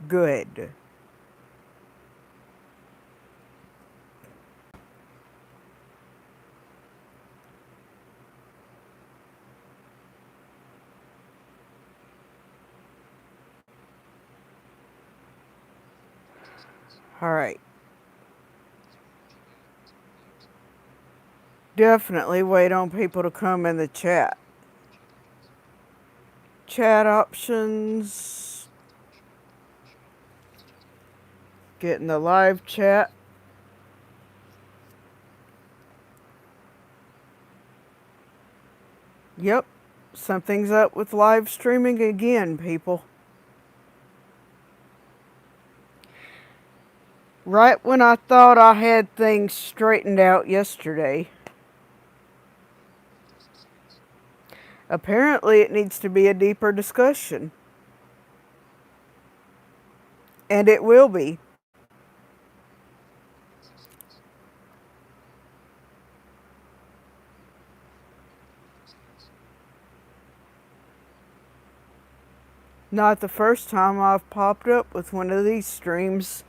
Good. Alright. Definitely wait on people to come in the chat. Chat options. Get in the live chat. Yep. Something's up with live streaming again, people. Right when I thought I had things straightened out yesterday, apparently it needs to be a deeper discussion. And it will be. Not the first time I've popped up with one of these streams.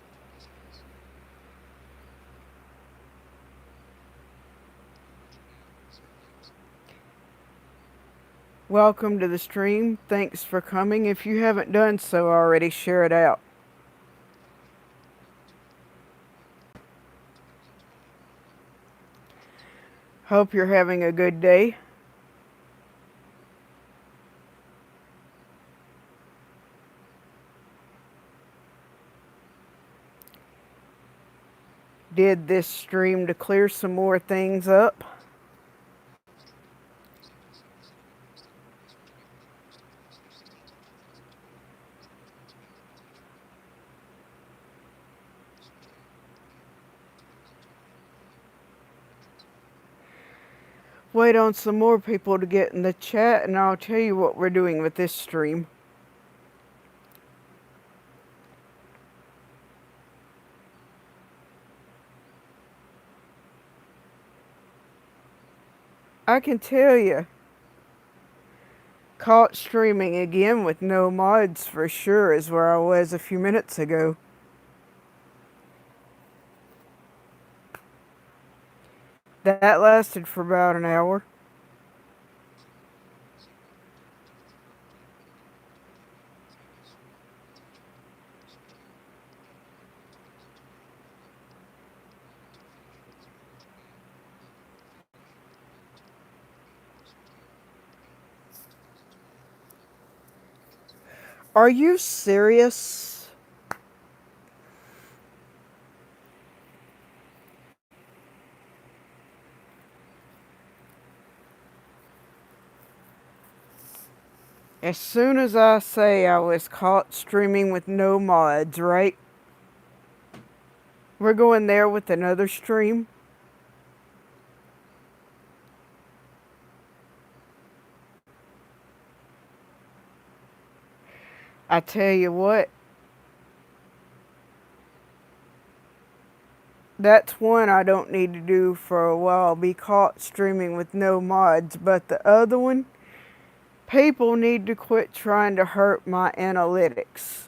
Welcome to the stream. Thanks for coming. If you haven't done so already, share it out. Hope you're having a good day. Did this stream to clear some more things up. Wait on some more people to get in the chat and I'll tell you what we're doing with this stream. I can tell you, caught streaming again with no mods for sure is where I was a few minutes ago. That lasted for about an hour. Are you serious? As soon as I say I was caught streaming with no mods, right? We're going there with another stream. I tell you what, that's one I don't need to do for a while, be caught streaming with no mods. But the other one, people need to quit trying to hurt my analytics.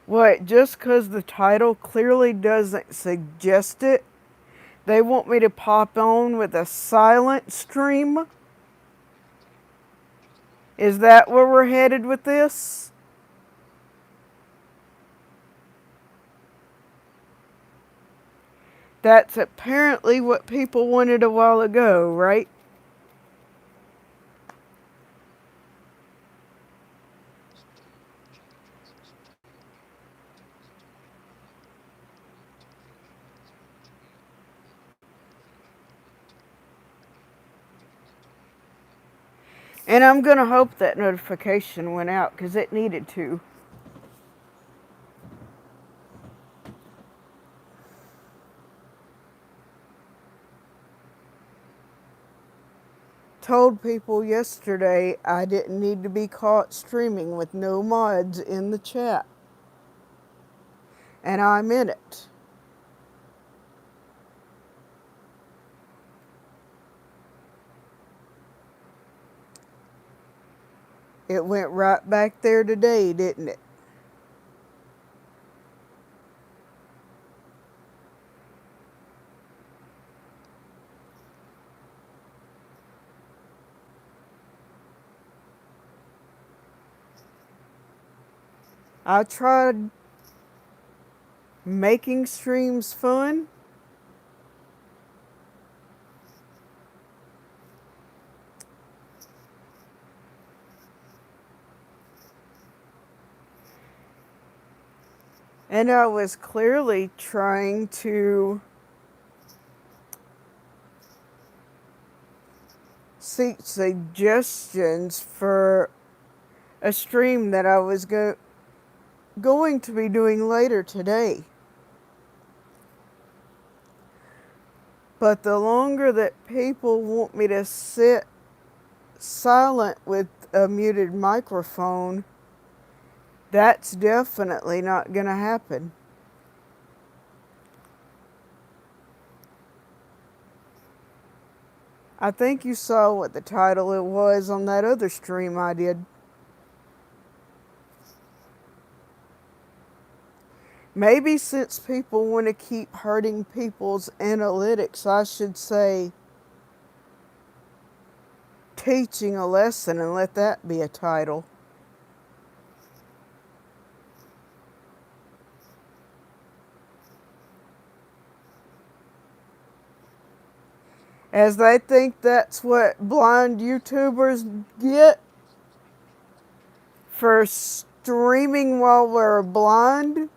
What, just because the title clearly doesn't suggest it, they want me to pop on with a silent stream? Is that where we're headed with this? That's apparently what people wanted a while ago, right? And I'm going to hope that notification went out because it needed to. Told people yesterday I didn't need to be caught streaming with no mods in the chat. And I'm in it. It went right back there today, didn't it? I tried making streams fun. And I was clearly trying to seek suggestions for a stream that I was going to be doing later today. But the longer that people want me to sit silent with a muted microphone, that's definitely not going to happen. I think you saw what the title it was on that other stream I did. Maybe since people want to keep hurting people's analytics, I should say teaching a lesson and let that be a title. As they think that's what blind YouTubers get for streaming while we're blind.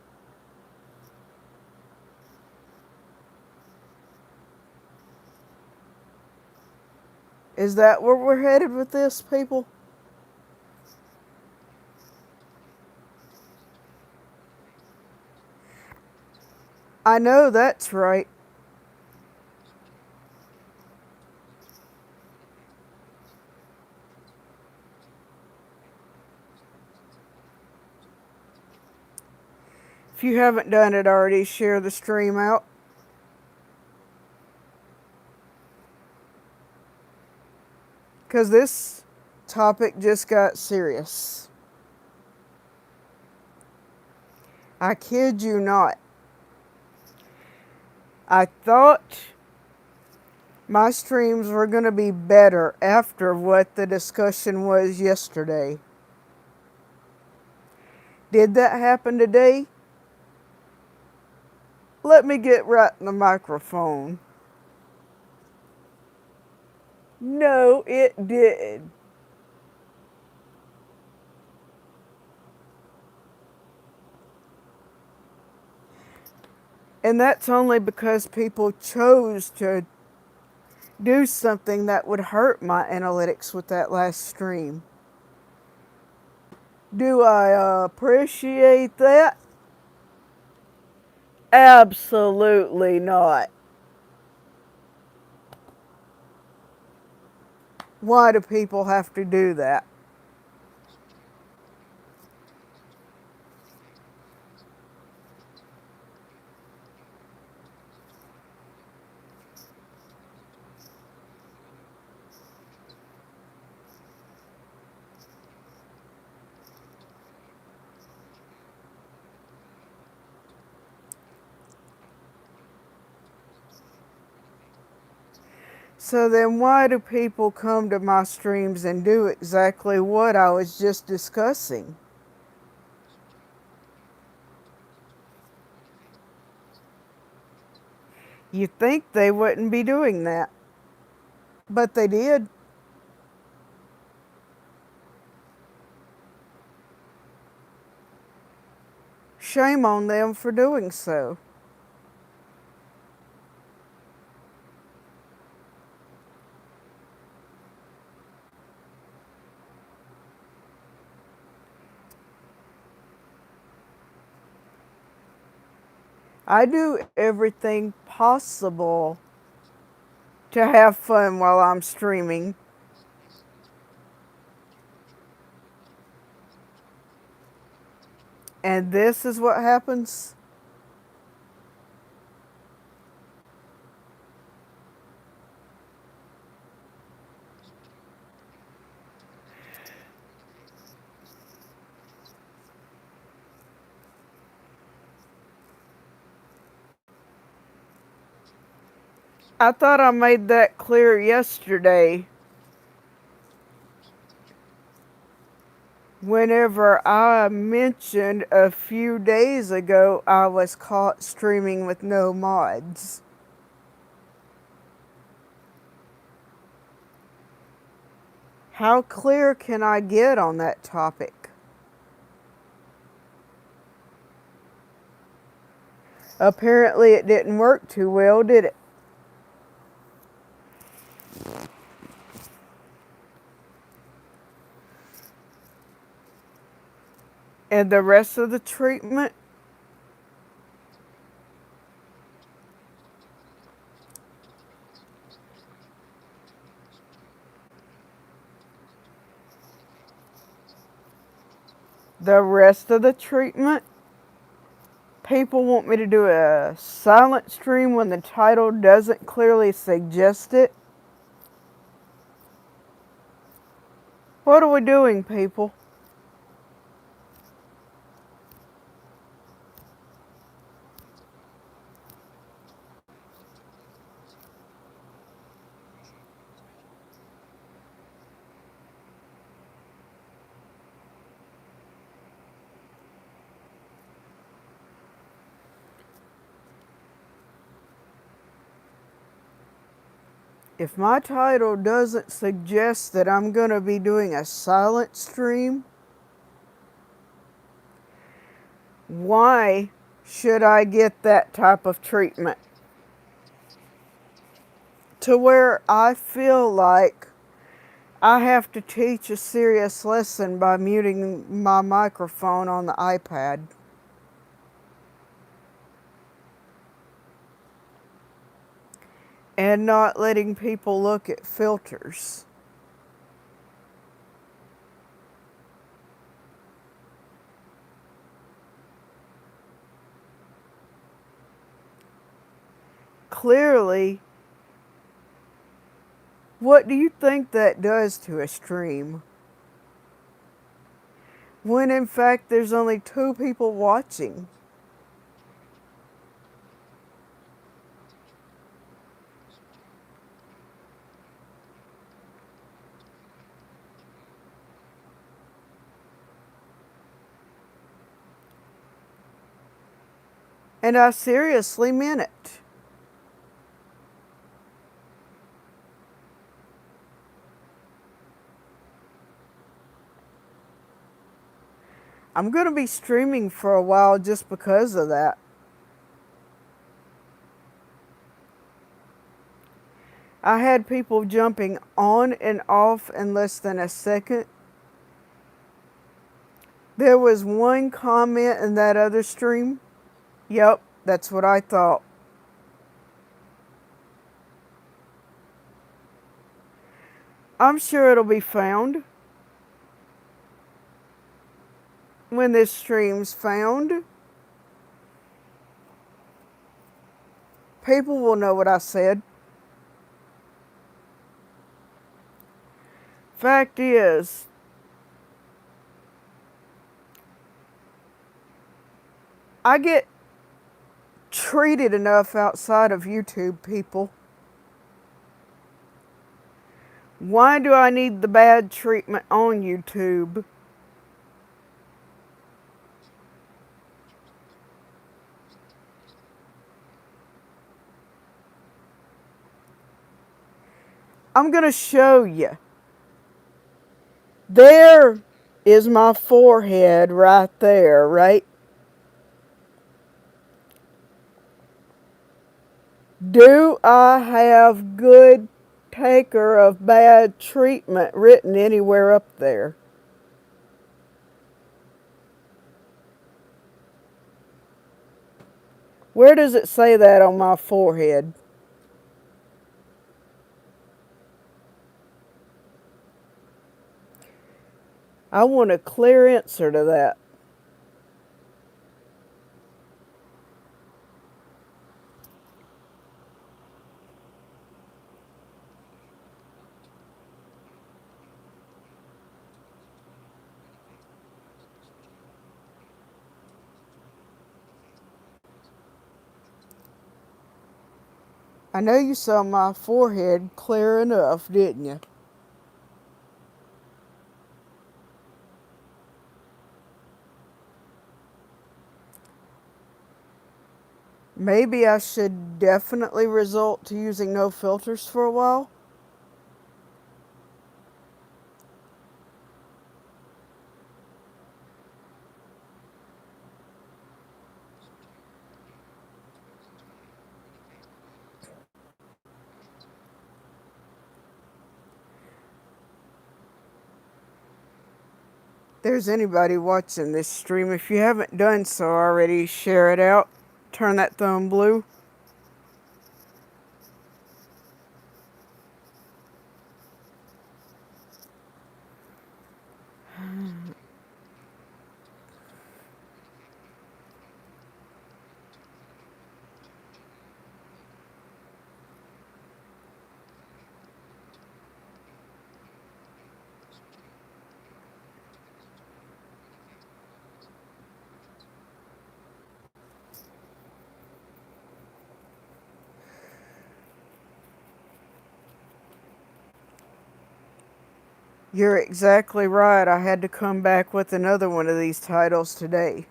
Is that where we're headed with this, people? I know that's right. If you haven't done it already, share the stream out. Because this topic just got serious. I kid you not. I thought my streams were going to be better after what the discussion was yesterday. Did that happen today? Let me get right in the microphone. No, it did. And that's only because people chose to do something that would hurt my analytics with that last stream. Do I appreciate that? Absolutely not. Why do people have to do that? So then why do people come to my streams and do exactly what I was just discussing? You'd think they wouldn't be doing that. But they did. Shame on them for doing so. I do everything possible to have fun while I'm streaming. And this is what happens. I thought I made that clear yesterday whenever I mentioned a few days ago I was caught streaming with no mods. How clear can I get on that topic? Apparently it didn't work too well, did it? And the rest of the treatment? The rest of the treatment? People want me to do a silent stream when the title doesn't clearly suggest it. What are we doing, people? If my title doesn't suggest that I'm going to be doing a silent stream, why should I get that type of treatment? To where I feel like I have to teach a serious lesson by muting my microphone on the iPad. And not letting people look at filters. Clearly, what do you think that does to a stream? When in fact there's only 2 people watching. And I seriously meant it. I'm going to be streaming for a while just because of that. I had people jumping on and off in less than a second. There was one comment in that other stream. Yep, that's what I thought. I'm sure it'll be found when this stream's found. People will know what I said. Fact is, I get treated enough outside of YouTube, people. Why do I need the bad treatment on YouTube? I'm going to show you. There is my forehead right there, right? Do I have good taker of bad treatment written anywhere up there? Where does it say that on my forehead? I want a clear answer to that. I know you saw my forehead clear enough, didn't you? Maybe I should definitely resort to using no filters for a while. If there's anybody watching this stream, if you haven't done so already, share it out. Turn that thumb blue. You're exactly right. I had to come back with another one of these titles today.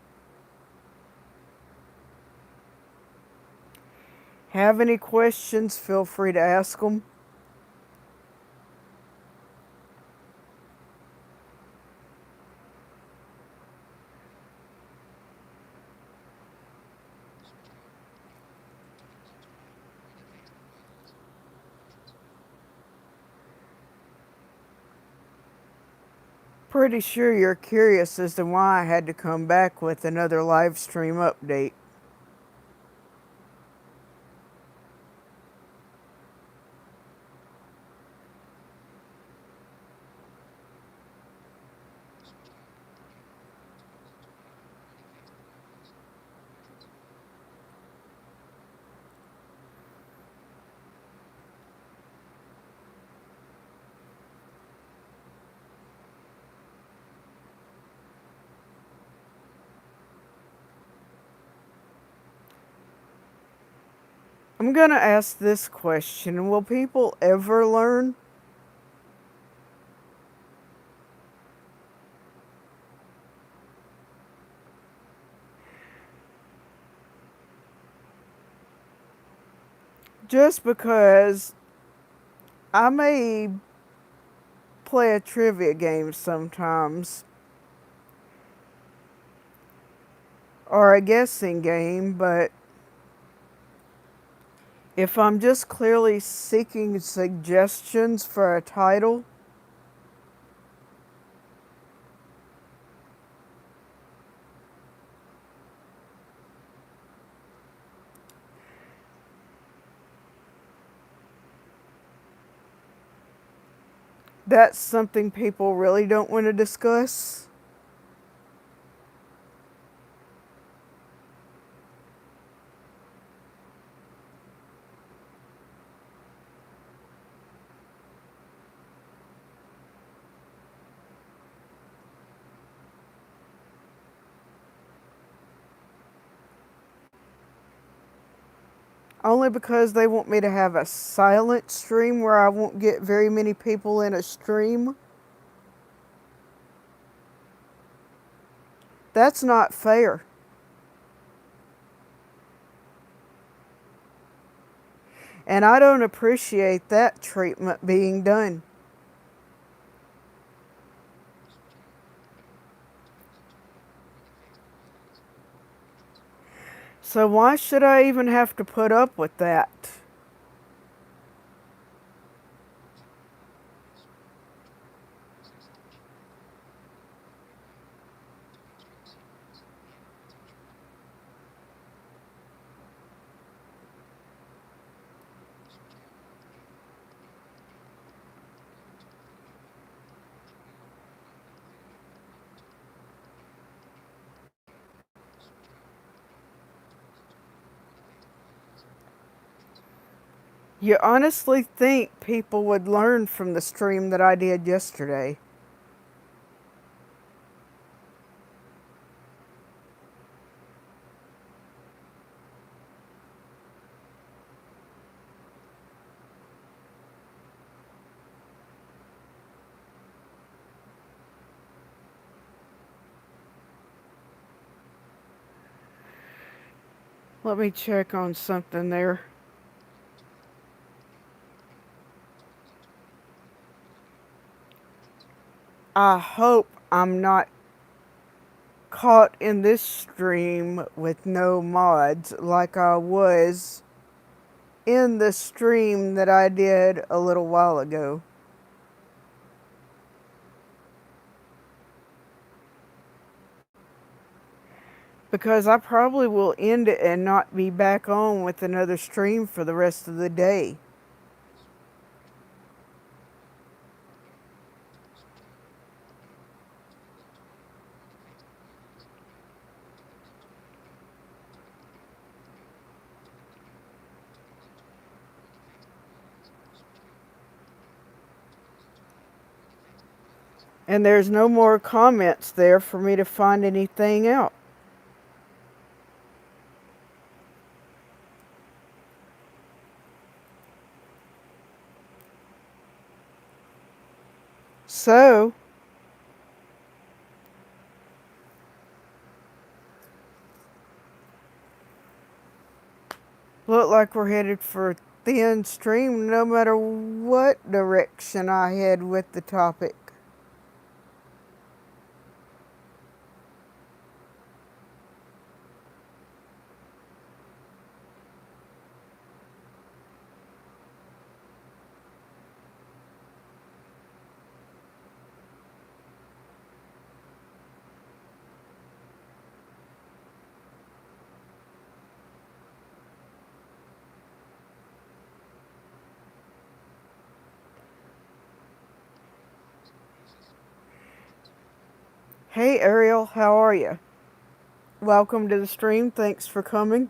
Have any questions? Feel free to ask them. Pretty sure you're curious as to why I had to come back with another live stream update. I'm gonna ask this question. Will people ever learn? Just because I may play a trivia game sometimes, or a guessing game, but if I'm just clearly seeking suggestions for a title, that's something people really don't want to discuss. Only because they want me to have a silent stream where I won't get very many people in a stream. That's not fair. And I don't appreciate that treatment being done. So why should I even have to put up with that? You honestly think people would learn from the stream that I did yesterday? Let me check on something there. I hope I'm not caught in this stream with no mods like I was in the stream that I did a little while ago. Because I probably will end it and not be back on with another stream for the rest of the day. And there's no more comments there for me to find anything out. So, look like we're headed for a thin stream no matter what direction I head with the topic. Hey Ariel, how are you? Welcome to the stream. Thanks for coming.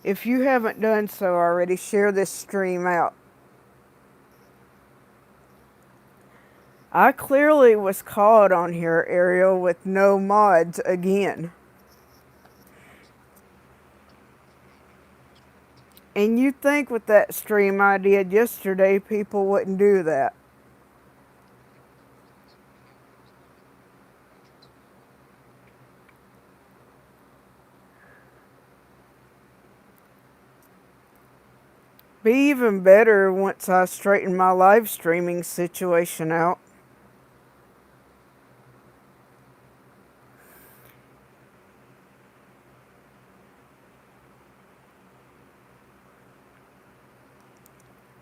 If you haven't done so already, share this stream out. I clearly was caught on here, Ariel, with no mods again. And you'd think with that stream I did yesterday, people wouldn't do that. Be even better once I straighten my live streaming situation out.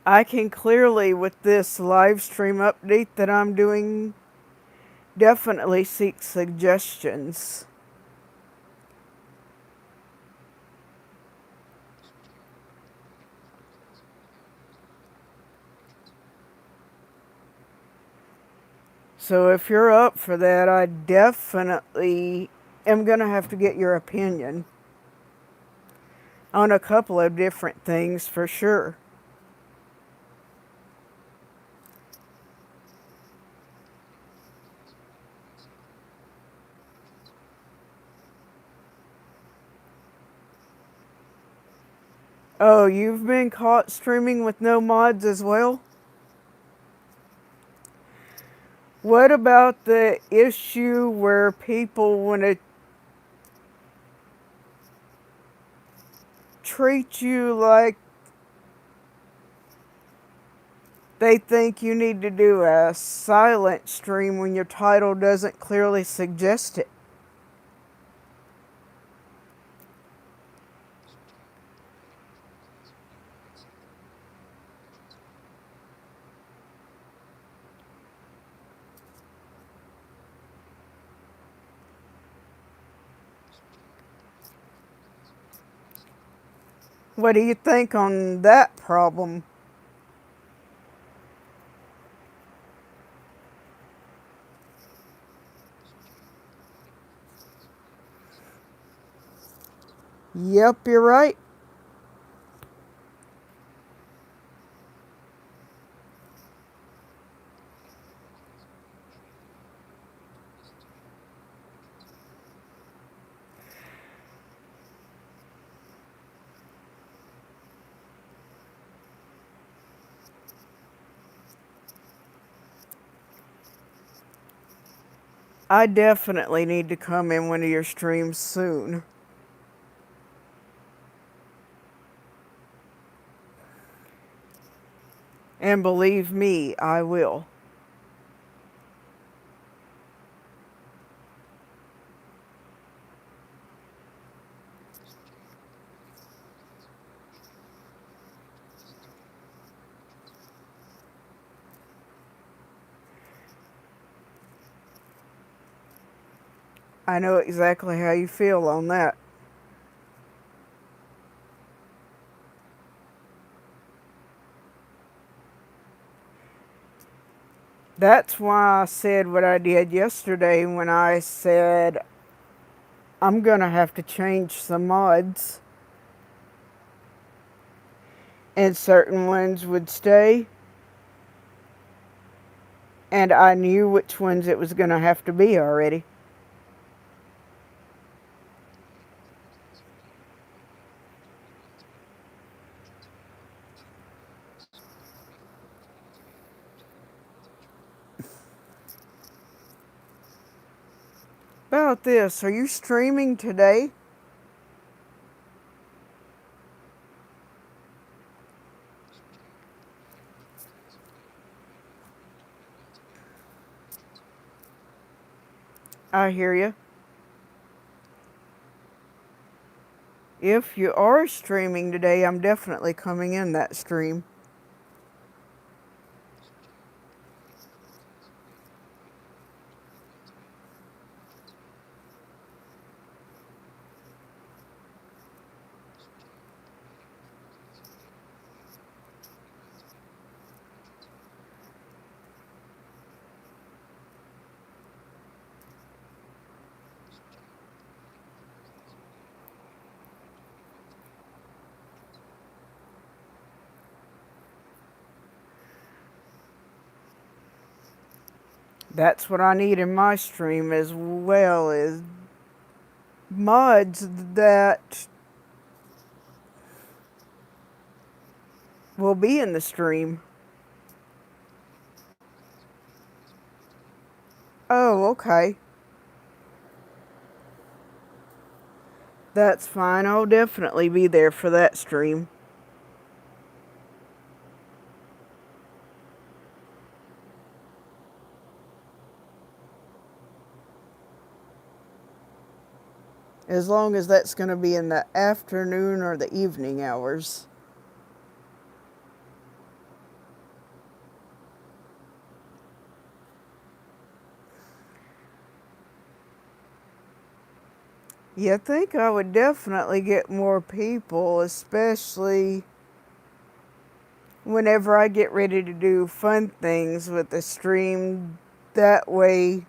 I can clearly, with this live stream update that I'm doing, definitely seek suggestions. So if you're up for that, I definitely am going to have to get your opinion on a couple of different things for sure. Oh, you've been caught streaming with no mods as well? What about the issue where people want to treat you like they think you need to do a silent stream when your title doesn't clearly suggest it? What do you think on that problem? Yep, you're right. I definitely need to come in one of your streams soon. And believe me, I will. I know exactly how you feel on that. That's why I said what I did yesterday when I said I'm gonna have to change some mods and certain ones would stay, and I knew which ones it was gonna have to be already. About this, are you streaming today? I hear you. If you are streaming today, I'm definitely coming in that stream. That's what I need in my stream as well as mods that will be in the stream. Oh, okay. That's fine. I'll definitely be there for that stream. As long as that's going to be in the afternoon or the evening hours. You think I would definitely get more people, especially whenever I get ready to do fun things with the stream. That way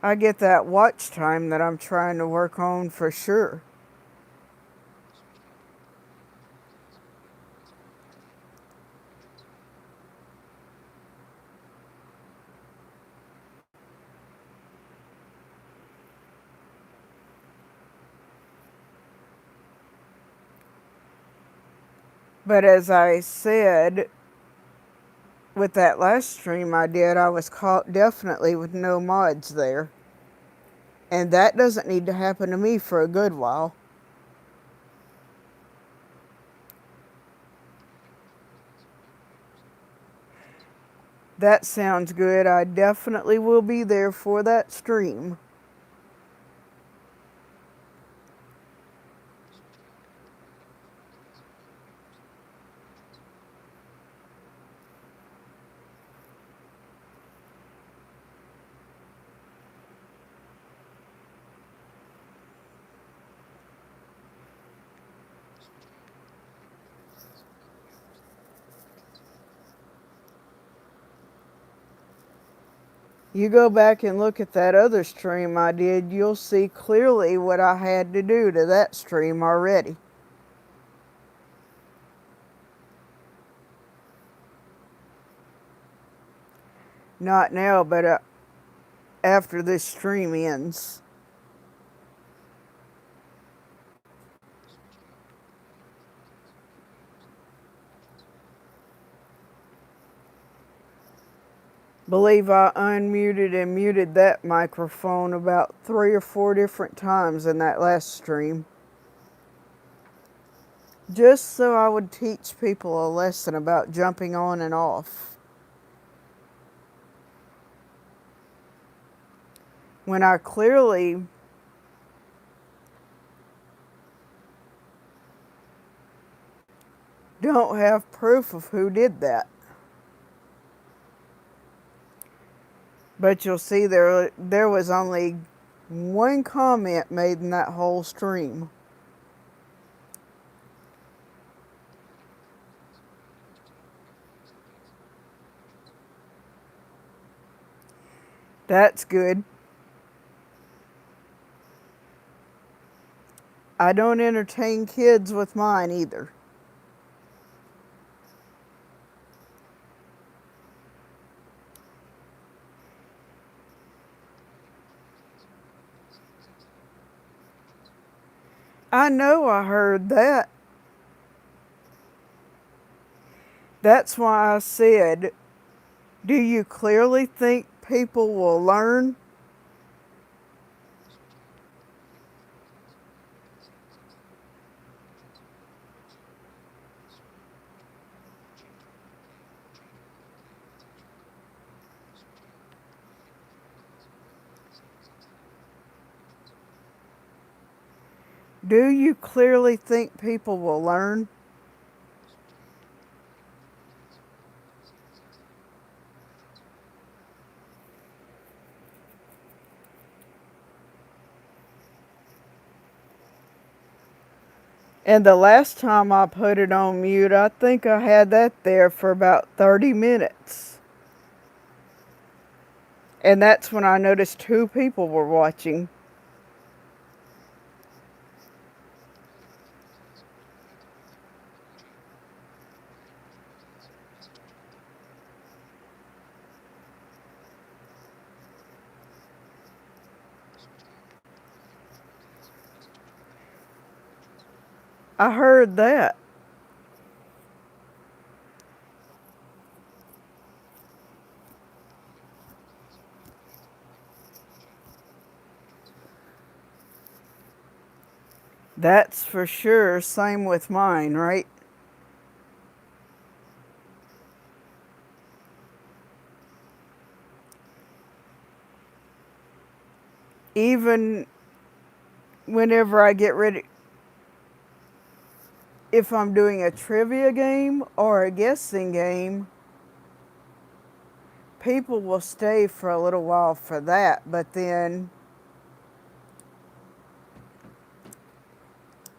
I get that watch time that I'm trying to work on for sure. But as I said, with that last stream I did, I was caught definitely with no mods there. And that doesn't need to happen to me for a good while. That sounds good. I definitely will be there for that stream. You go back and look at that other stream I did, you'll see clearly what I had to do to that stream already. Not now, but after this stream ends. Believe I unmuted and muted that microphone about 3 or 4 different times in that last stream. Just so I would teach people a lesson about jumping on and off. When I clearly don't have proof of who did that. But you'll see there was only one comment made in that whole stream. That's good. I don't entertain kids with mine either. I know I heard that. That's why I said, do you clearly think people will learn? Do you clearly think people will learn? And the last time I put it on mute, I think I had that there for about 30 minutes. And that's when I noticed 2 people were watching. I heard that. That's for sure. Same with mine, right? Even whenever I get ready, if I'm doing a trivia game or a guessing game, people will stay for a little while for that, but then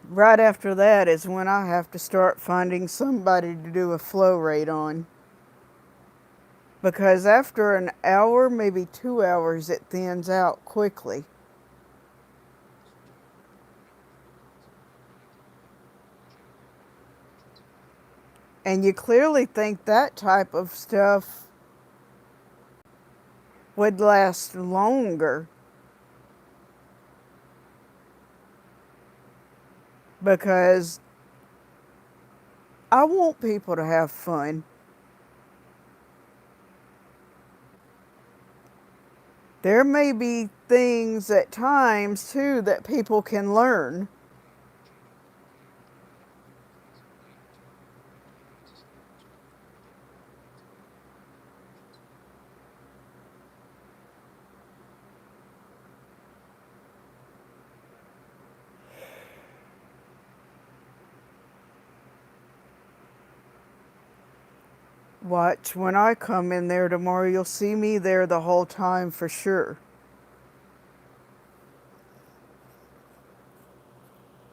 right after that is when I have to start finding somebody to do a flow rate on. Because after an hour, maybe 2 hours, it thins out quickly. And you clearly think that type of stuff would last longer. Because I want people to have fun. There may be things at times too that people can learn. Watch, when I come in there tomorrow, you'll see me there the whole time for sure.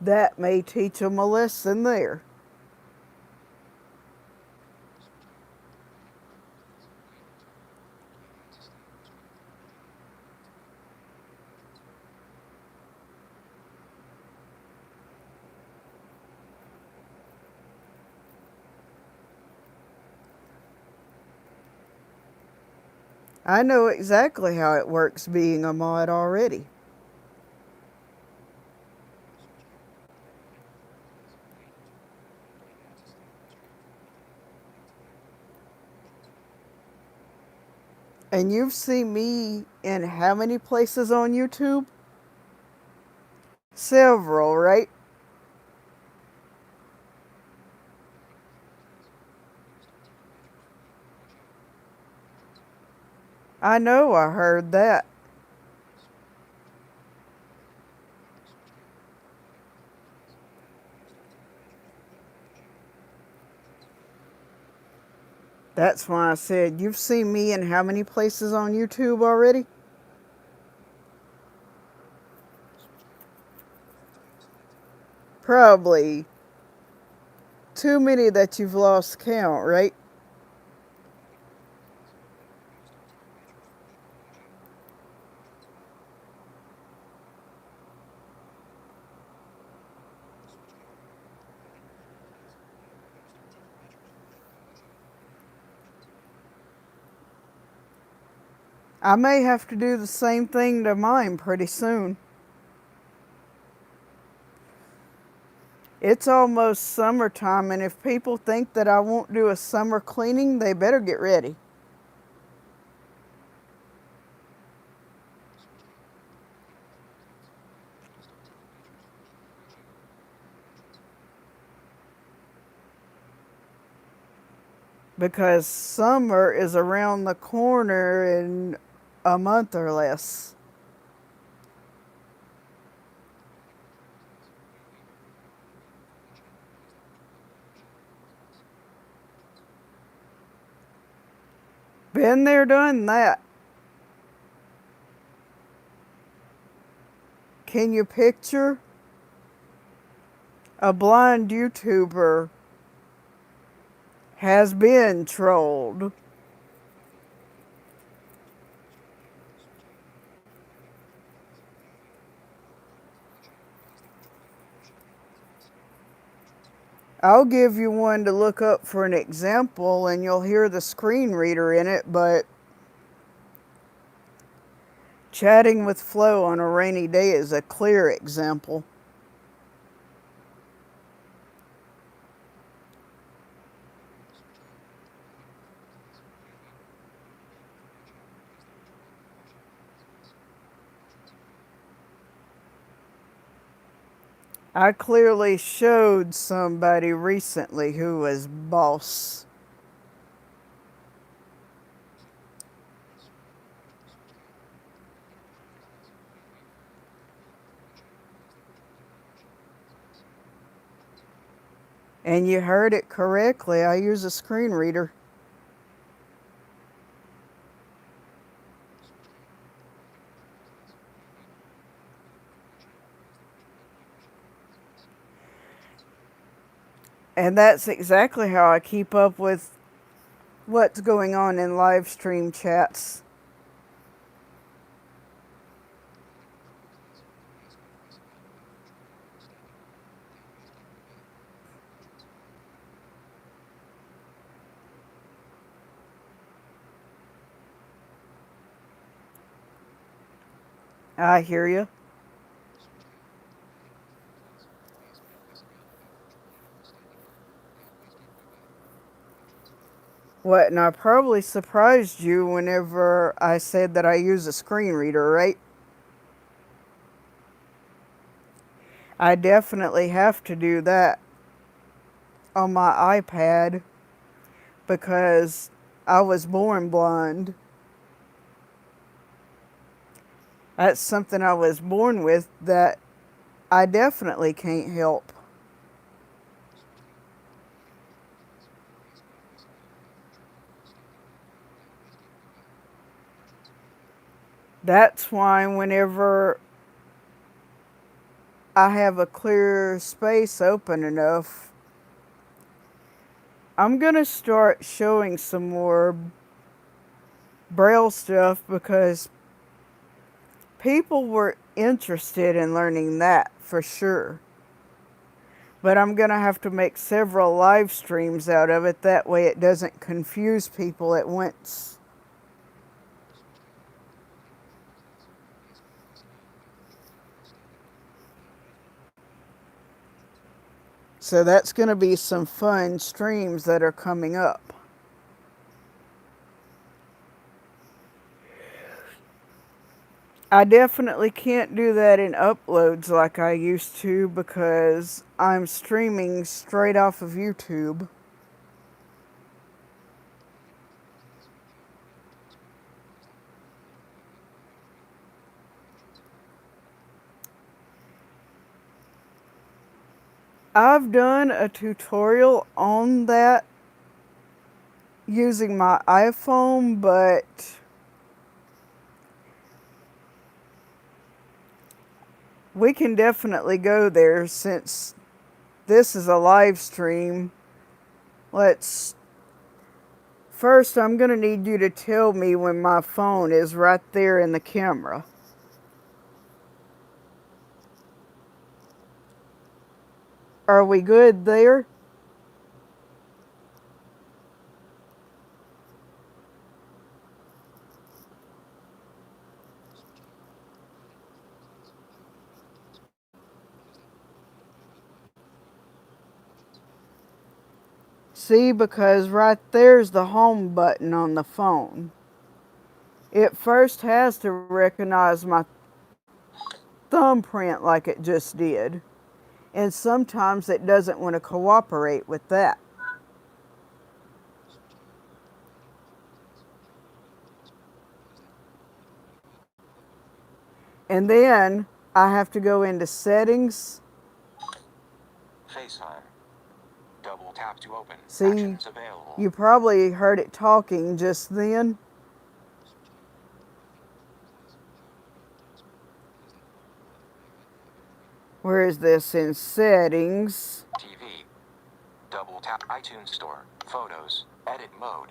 That may teach them a lesson there. I know exactly how it works being a mod already. And you've seen me in how many places on YouTube? Several, right? I know, I heard that. That's why I said, you've seen me in how many places on YouTube already? Probably too many that you've lost count, right? I may have to do the same thing to mine pretty soon. It's almost summertime, and if people think that I won't do a summer cleaning, they better get ready. Because summer is around the corner in a month or less. Been there, done that. Can you picture a blind YouTuber has been trolled? I'll give you one to look up for an example, and you'll hear the screen reader in it, but chatting with Flo on a rainy day is a clear example. I clearly showed somebody recently who was boss. And you heard it correctly. I use a screen reader. And that's exactly how I keep up with what's going on in live stream chats. I hear you. What, and I probably surprised you whenever I said that I use a screen reader, right? I definitely have to do that on my iPad because I was born blind. That's something I was born with that I definitely can't help. That's why whenever I have a clear space open enough, I'm gonna start showing some more Braille stuff because people were interested in learning that for sure. But I'm gonna have to make several live streams out of it. That way it doesn't confuse people at once. So that's gonna be some fun streams that are coming up. I definitely can't do that in uploads like I used to because I'm streaming straight off of YouTube. I've done a tutorial on that using my iPhone, but we can definitely go there since this is a live stream. Let's first, I'm going to need you to tell me when my phone is right there in the camera. Are we good there? See, because right there's the home button on the phone. It first has to recognize my thumbprint like it just did. And sometimes it doesn't want to cooperate with that. And then I have to go into settings. FaceTime. Double tap to open. See, Actions available. you probably heard it talking just then. Where is this in settings? TV. Double tap iTunes Store. Photos. Edit mode.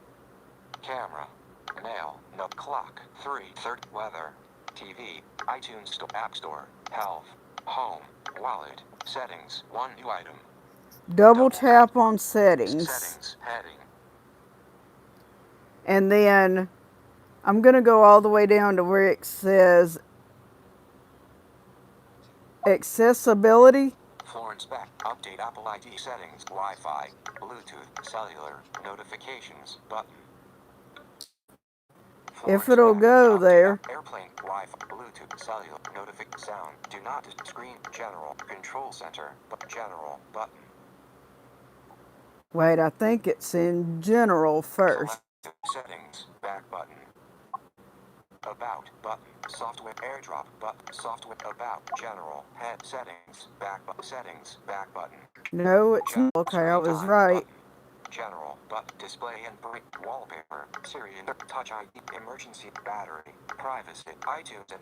Camera. Mail. No clock. 3:30. Weather. TV. iTunes Store. App Store. Health. Home. Wallet. Settings. One new item. Double tap on settings. Settings. Heading. And then I'm going to go all the way down to where it says accessibility. Florence Beck. Update Apple ID settings. Wi-Fi. Bluetooth. Cellular. Notifications. Button. If it'll go there. Airplane, Wi-Fi, Bluetooth, cellular, notification, sound, do not screen, general, control center, but general, button. Wait, I think it's in general first. Settings, back button. About, button, software, airdrop, button, software, about, general, head, settings, back button. No, it's not. Okay, I was right. Button. General, but display and break, wallpaper, Siri and touch ID, emergency, battery, privacy, iTunes and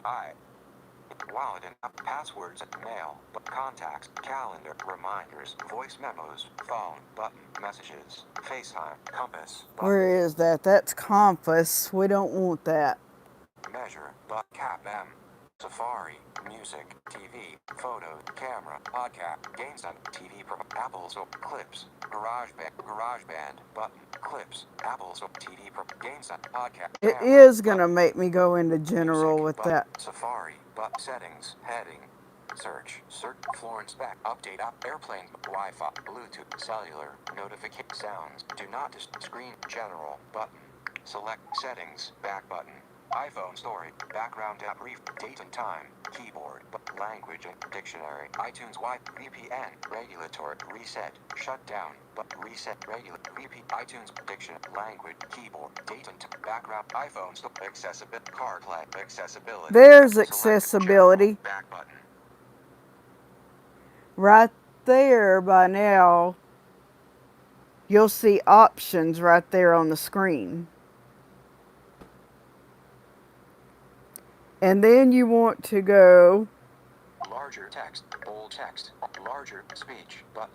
wallet and app, passwords and mail, but contacts, calendar, reminders, voice memos, phone, button, messages, FaceTime, compass, button. Where is that? That's compass. We don't want that. Measure, but cap M. Safari, music, TV, photo, camera, podcast, GameStop, TV, Apple's Clips, GarageBand, button, Clips, Apple's TV, GameStop, podcast. It is going to make me go into general music, with button, that. Safari, but settings, heading, search, Florence Beck, update app, airplane, Wi-Fi, Bluetooth, cellular, notification, sounds, do not screen, general, button, select, settings, back button. iPhone story, background app, date and time, keyboard, language and dictionary, iTunes VPN, regulatory, reset, shutdown, reset, repeat, iTunes, dictionary, language, keyboard, date and background, iPhone story, accessibility, CarPlay, accessibility. There's accessibility. Back button. Right there by now, you'll see options right there on the screen. And then you want to go larger text, bold text, larger speech button.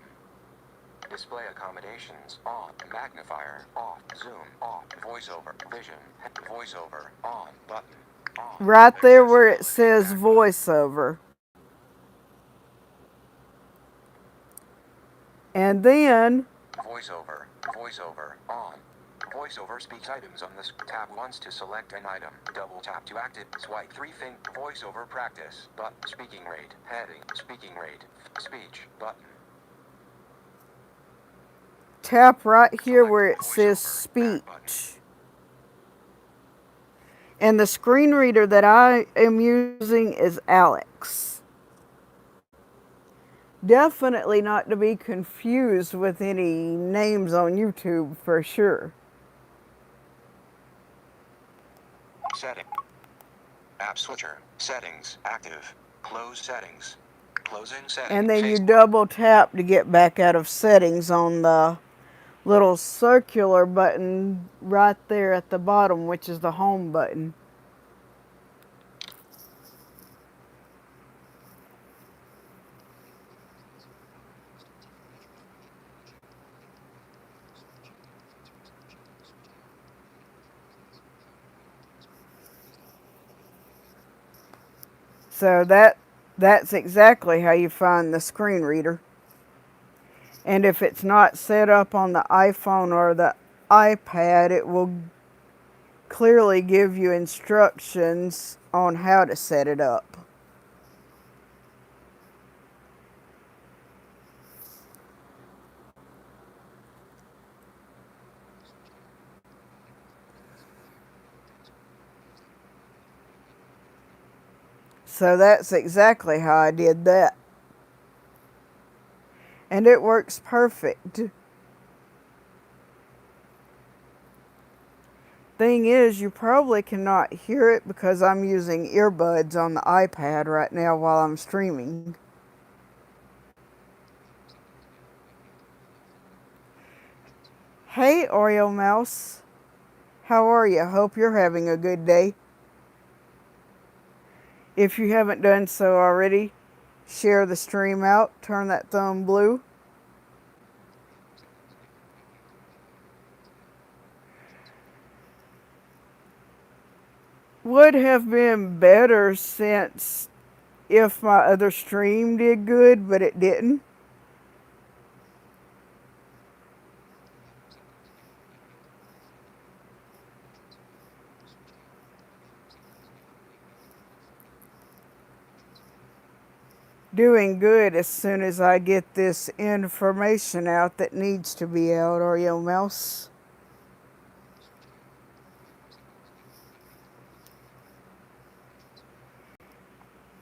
Display accommodations on, magnifier off, zoom off, voiceover, vision, voiceover on, button on. Right there where it says voiceover. And then voiceover on. VoiceOver speaks items on this tab once to select an item. Double tap to active. Swipe 3 thing. VoiceOver practice. Button. Speaking rate. Heading. Speaking rate. Speech. Button. Tap right here where it says speech. And the screen reader that I am using is Alex. Definitely not to be confused with any names on YouTube for sure. Setting. App switcher. Settings. Active. Close settings. Closing settings. And then you Facebook. double tap to get back out of settings on the little circular button right there at the bottom, which is the home button. So that's exactly how you find the screen reader. And if it's not set up on the iPhone or the iPad, it will clearly give you instructions on how to set it up. So that's exactly how I did that. And it works perfect. Thing is, you probably cannot hear it because I'm using earbuds on the iPad right now while I'm streaming. Hey, Oreo Mouse. How are you? Hope you're having a good day. If you haven't done so already, share the stream out, turn that thumb blue. Would have been better since if my other stream did good, but it didn't. Doing good as soon as I get this information out that needs to be out, Oreo Mouse.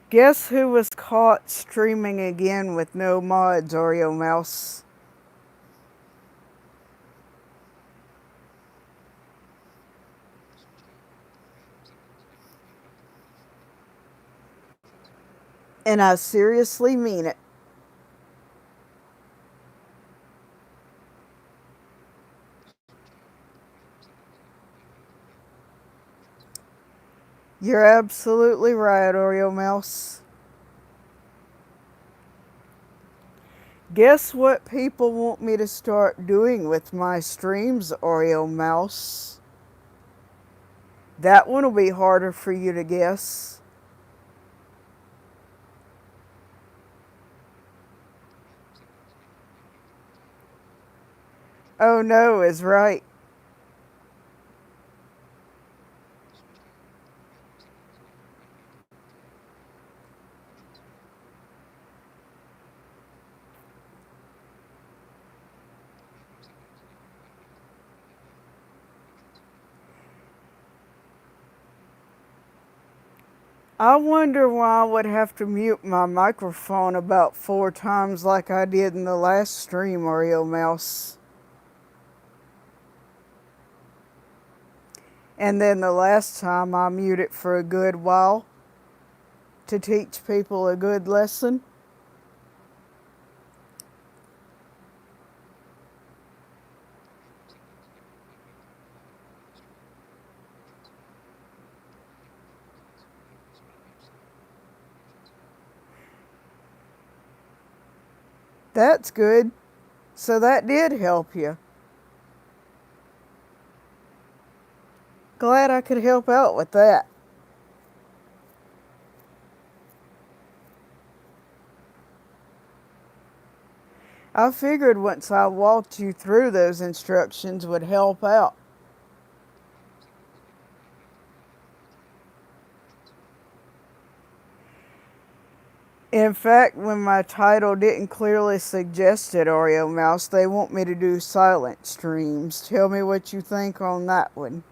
Guess who was caught streaming again with no mods, Oreo Mouse? And I seriously mean it. You're absolutely right, Oreo Mouse. Guess what people want me to start doing with my streams, Oreo Mouse? That one will be harder for you to guess. Oh no is right. I wonder why I would have to mute my microphone about 4 times like I did in the last stream, Oreo Mouse. And then the last time I mute it for a good while to teach people a good lesson. That's good. So that did help you. Glad I could help out with that. I figured once I walked you through those instructions would help out. In fact, when my title didn't clearly suggest it, Oreo Mouse, they want me to do silent streams. Tell me what you think on that one.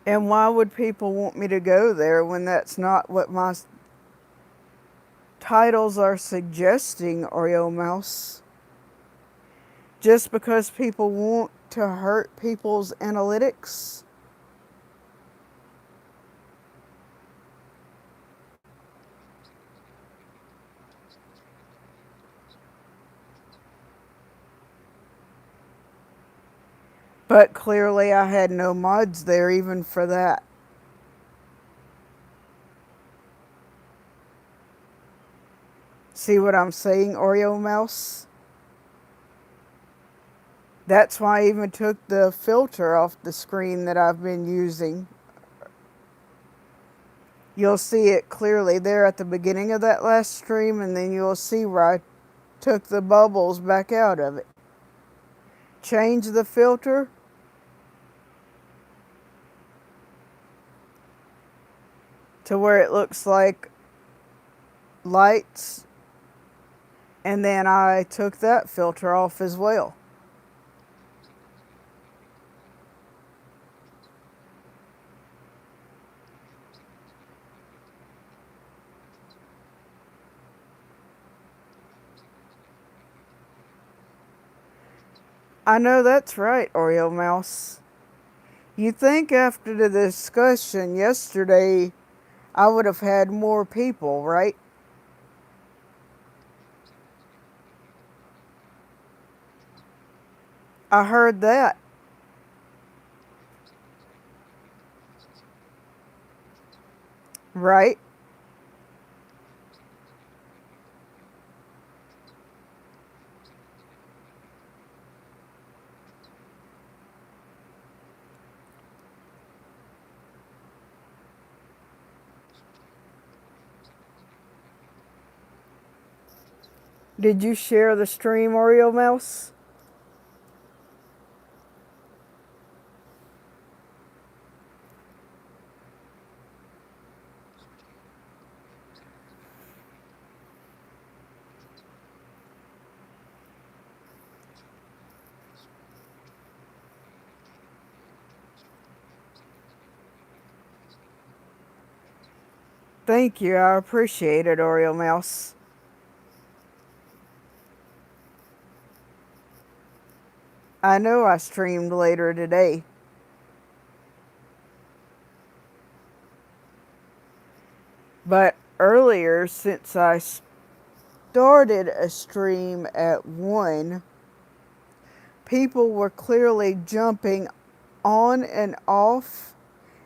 And why would people want me to go there when that's not what my titles are suggesting, Oreo Mouse? Just because people want to hurt people's analytics? But clearly I had no mods there even for that. See what I'm saying, Oreo Mouse? That's why I even took the filter off the screen that I've been using. You'll see it clearly there at the beginning of that last stream, and then you'll see where I took the bubbles back out of it. Change the filter. To where it looks like lights, and then I took that filter off as well. I know that's right, Oreo Mouse. You think after the discussion yesterday I would have had more people, right? I heard that. Right? Did you share the stream, Oreo Mouse? Thank you, I appreciate it, Oreo Mouse. I know I streamed later today. But earlier, since I started a stream at 1, people were clearly jumping on and off,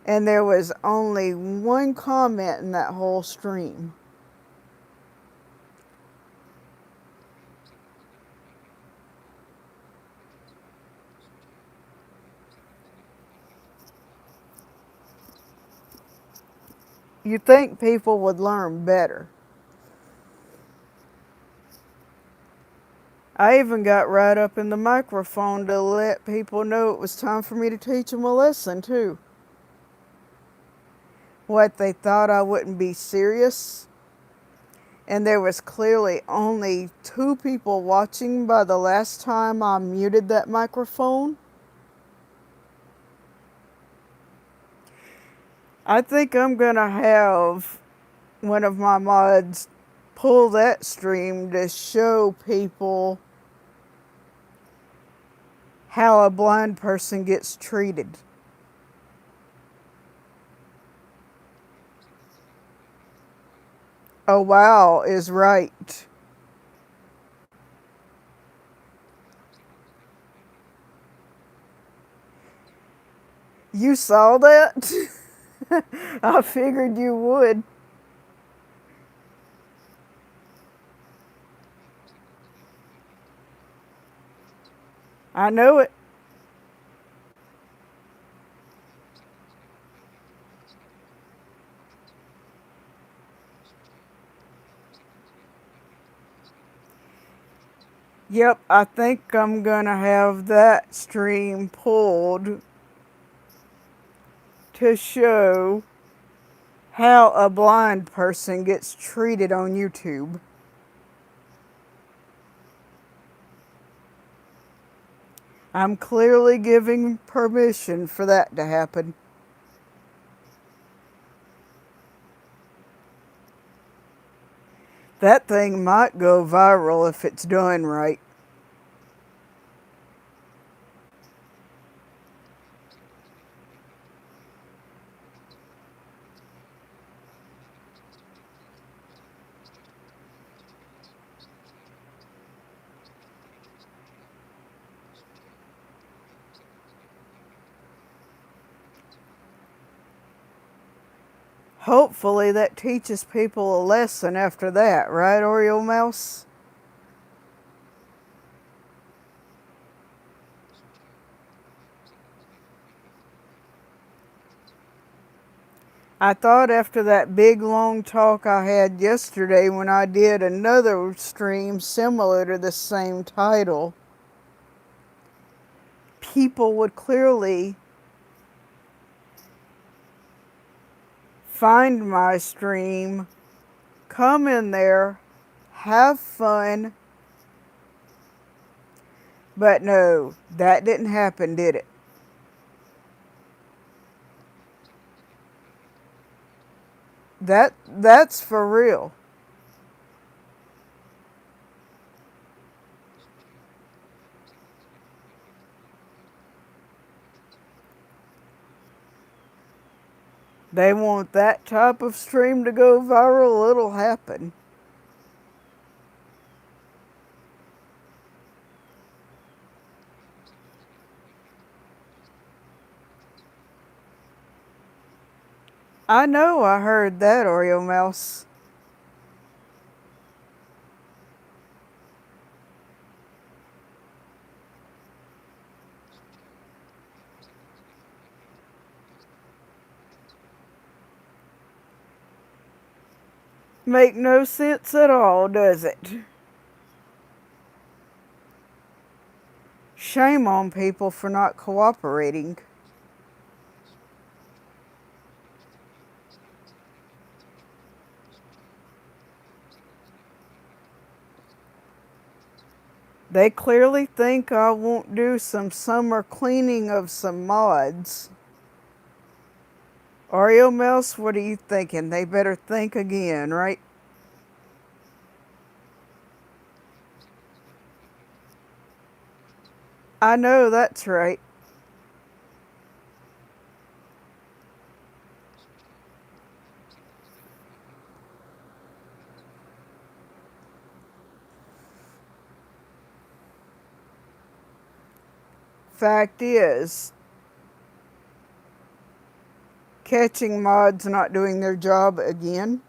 and there was only one comment in that whole stream. You'd think people would learn better. I even got right up in the microphone to let people know it was time for me to teach them a lesson, too. What, they thought I wouldn't be serious? And there was clearly only 2 people watching by the last time I muted that microphone. I think I'm gonna have one of my mods pull that stream to show people how a blind person gets treated. Oh wow is right. You saw that? I figured you would. I know it. Yep, I think I'm gonna have that stream pulled to show how a blind person gets treated on YouTube. I'm clearly giving permission for that to happen. That thing might go viral if it's done right. Hopefully that teaches people a lesson after that, right, Oreo Mouse? I thought after that big long talk I had yesterday when I did another stream similar to the same title, people would clearly find my stream, come in there, have fun. But no, that didn't happen, did it? That's for real. They want that type of stream to go viral, it'll happen. I know I heard that, Oreo Mouse. Make no sense at all, does it? Shame on people for not cooperating. They clearly think I won't do some summer cleaning of some mods. Oreo Mouse, what are you thinking? They better think again, right? I know that's right. Fact is, catching mods not doing their job again.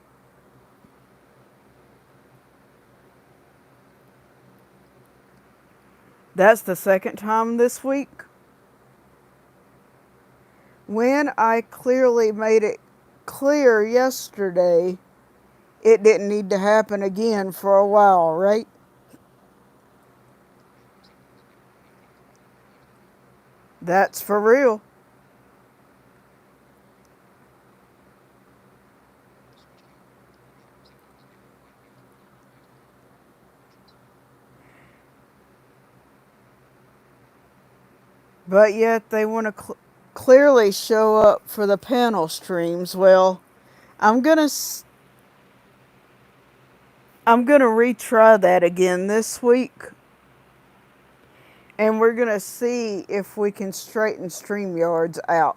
That's the second time this week. When I clearly made it clear yesterday, it didn't need to happen again for a while, right? That's for real. But yet they want to clearly show up for the panel streams. Well, I'm gonna I'm gonna retry that again this week, and we're gonna see if we can straighten StreamYards out.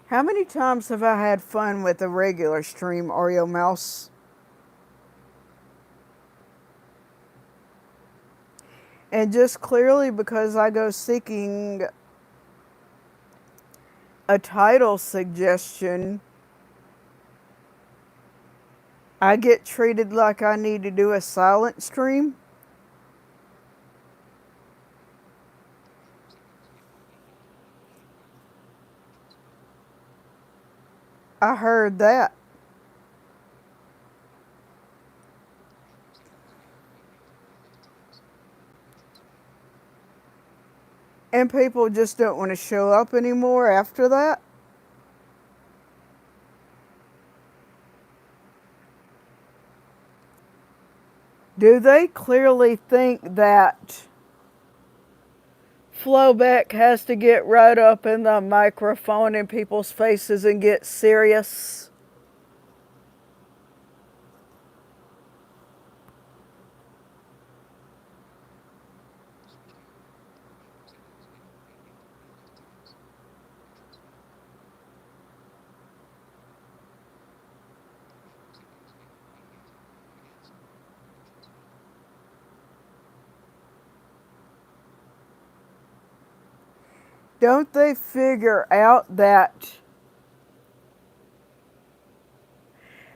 How many times have I had fun with a regular stream, Oreo Mouse? And just clearly because I go seeking a title suggestion, I get treated like I need to do a silent stream. I heard that. And people just don't want to show up anymore after that. Do they clearly think that Flowback has to get right up in the microphone in people's faces and get serious. Don't they figure out that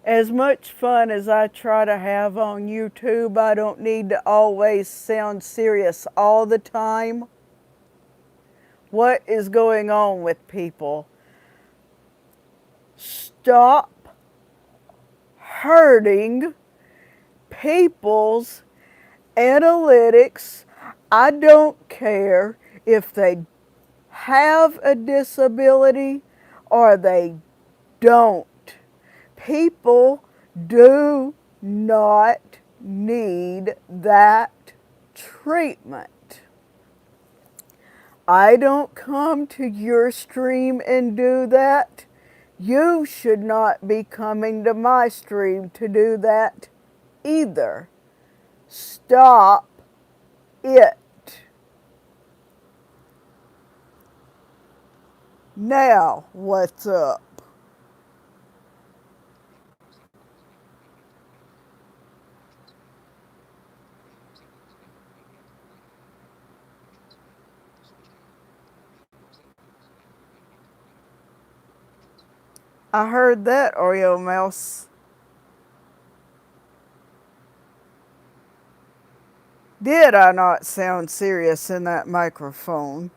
as much fun as I try to have on YouTube, I don't need to always sound serious all the time? What is going on with people? Stop hurting people's analytics. I don't care if they have a disability or they don't. People do not need that treatment. I don't come to your stream and do that. You should not be coming to my stream to do that either. Stop it. Now, what's up? I heard that, Oreo Mouse. Did I not sound serious in that microphone?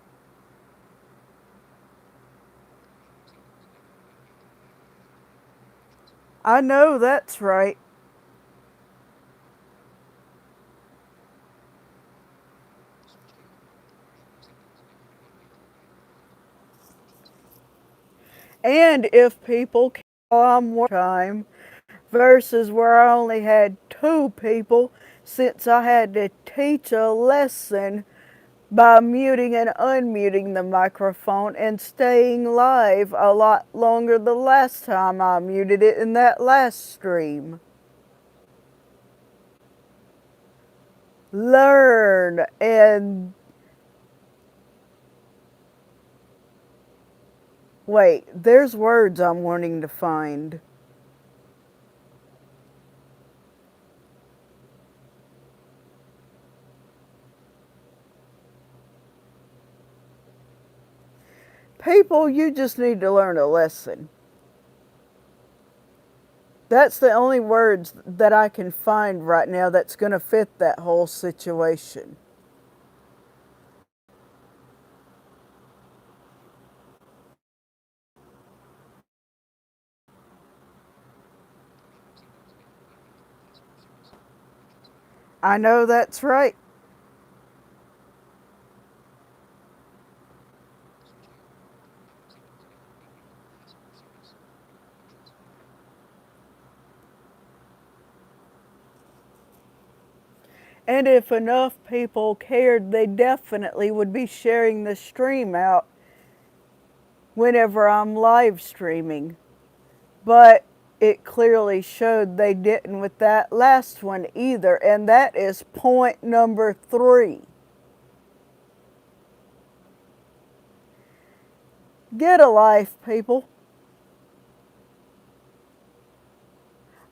I know that's right. And if people can on one time versus where I only had two people, since I had to teach a lesson by muting and unmuting the microphone and staying live a lot longer the last time I muted it in that last stream. Learn and wait, there's words I'm wanting to find. People, you just need to learn a lesson. That's the only words that I can find right now that's going to fit that whole situation. I know that's right. And if enough people cared, they definitely would be sharing the stream out whenever I'm live streaming. But it clearly showed they didn't with that last one either, and that is point number 3. Get a life, people.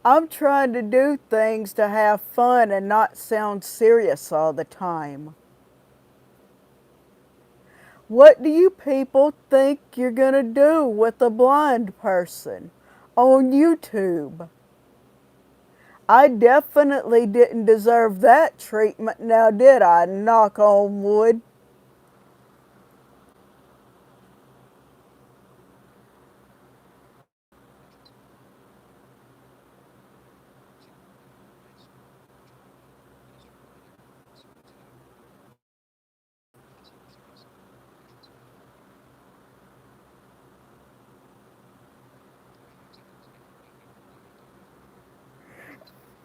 I'm trying to do things to have fun and not sound serious all the time. What do you people think you're going to do with a blind person on YouTube? I definitely didn't deserve that treatment, now did I? Knock on wood.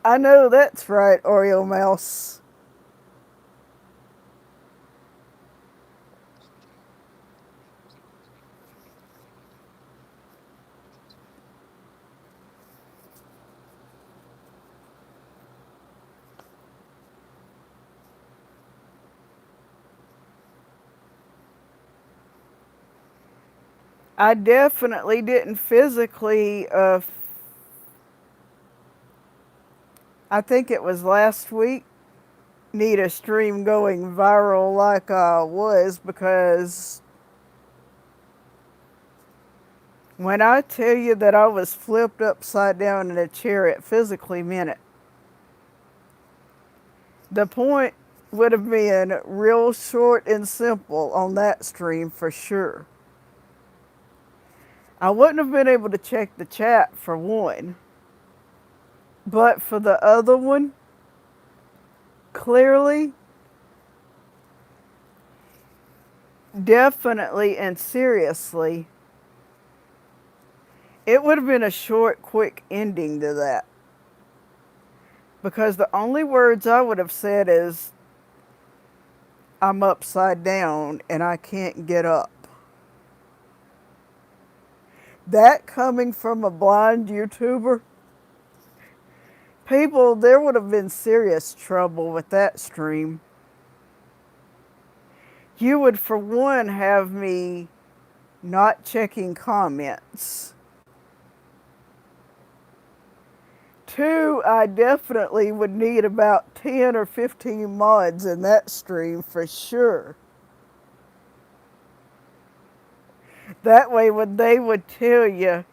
I know that's right, Oreo Mouse. I definitely didn't physically, I think it was last week, need a stream going viral like I was, because when I tell you that I was flipped upside down in a chair, it physically meant it. The point would have been real short and simple on that stream for sure. I wouldn't have been able to check the chat for one, but for the other one, clearly, definitely, and seriously, it would have been a short, quick ending to that. Because the only words I would have said is, I'm upside down and I can't get up. That coming from a blind YouTuber, people, there would have been serious trouble with that stream. You would, for one, have me not checking comments. Two, I definitely would need about 10 or 15 mods in that stream for sure. That way, when they would tell you,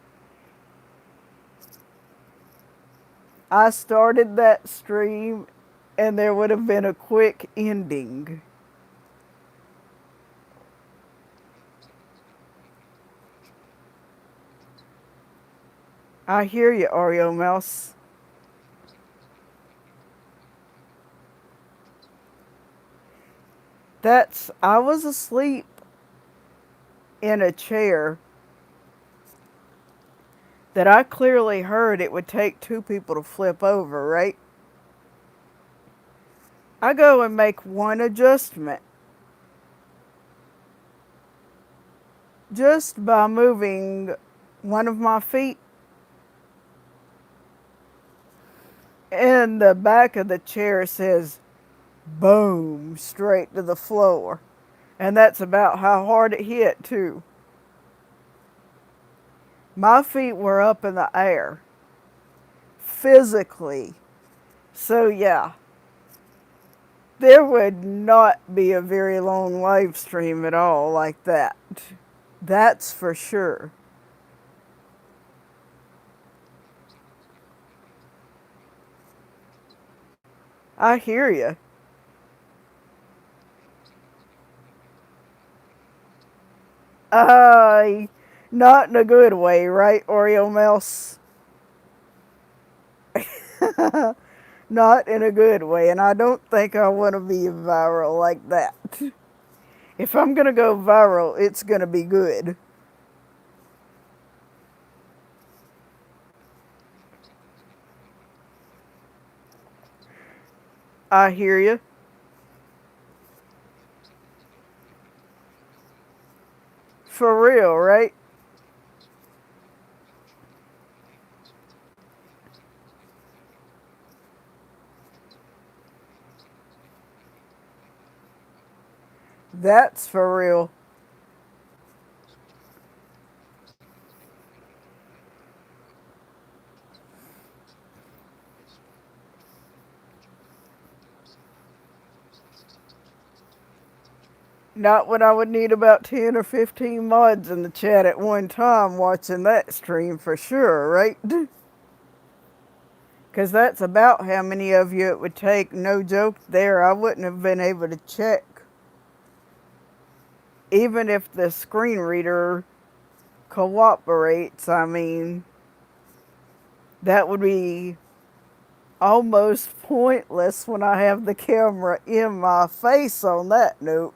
I started that stream and there would have been a quick ending. I hear you, Oreo Mouse. I was asleep in a chair that I clearly heard it would take two people to flip over, right? I go and make one adjustment. Just by moving one of my feet, and the back of the chair says, boom, straight to the floor. And that's about how hard it hit, too. My feet were up in the air, physically. So, yeah, there would not be a very long live stream at all like that. That's for sure. I hear you. Uh, Not in a good way, right, Oreo Mouse? Not in a good way, and I don't think I want to be viral like that. If I'm gonna go viral, it's gonna be good. I hear you. For real, right? That's for real. Not when I would need about 10 or 15 mods in the chat at one time watching that stream for sure, right? Because that's about how many of you it would take. No joke there. I wouldn't have been able to check. Even if the screen reader cooperates, I mean, that would be almost pointless when I have the camera in my face on that note.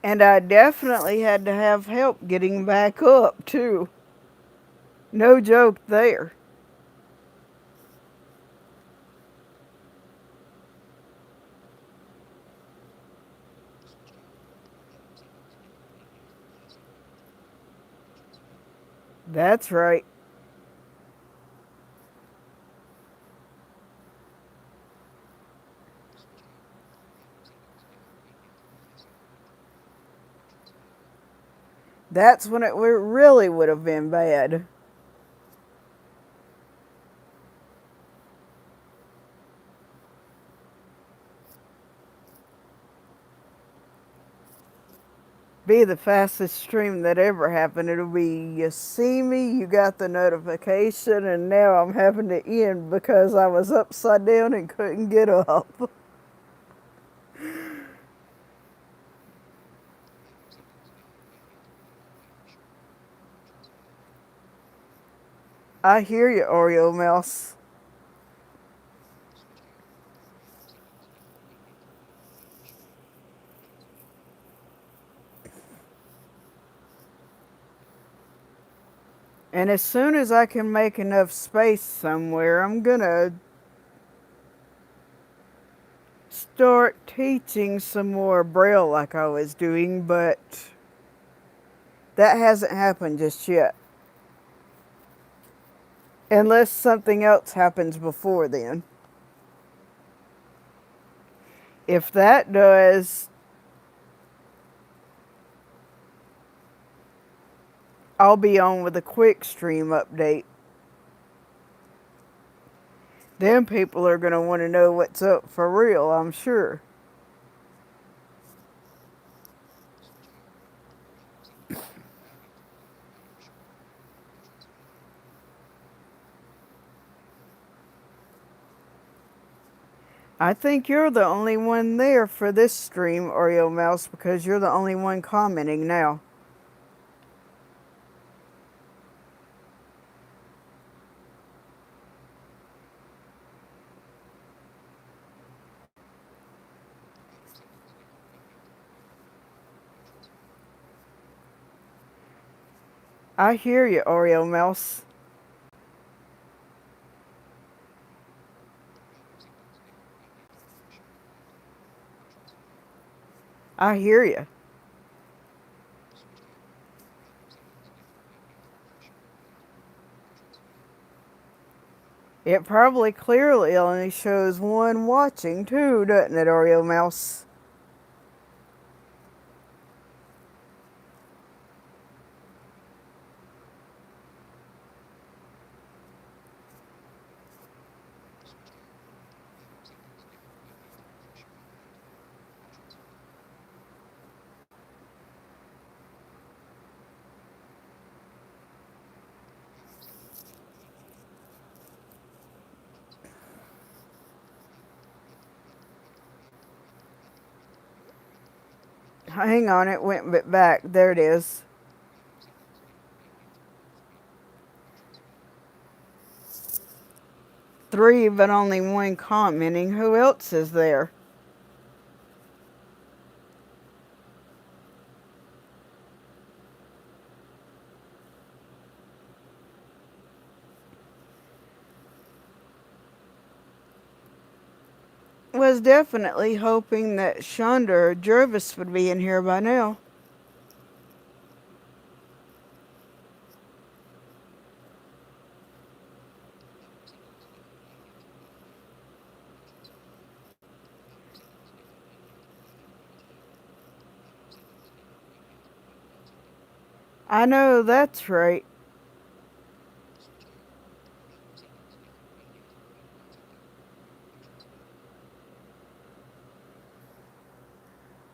And I definitely had to have help getting back up, too. No joke there. That's right. That's when it really would have been bad. Be the fastest stream that ever happened. It'll be you see me, you got the notification, and now I'm having to end because I was upside down and couldn't get up. I hear you, Oreo Mouse. And as soon as I can make enough space somewhere, I'm gonna start teaching some more Braille like I was doing, but that hasn't happened just yet. Unless something else happens before then. If that does, I'll be on with a quick stream update. Then people are going to want to know what's up for real, I'm sure. I think you're the only one there for this stream, Oreo Mouse, because you're the only one commenting now. I hear you, Oreo Mouse. I hear you. It probably clearly only shows one watching too, doesn't it, Oreo Mouse? Hang on, it went a bit back. There it is. 3, but only 1 commenting. Who else is there? Was definitely hoping that Shonda or Jervis would be in here by now. I know that's right.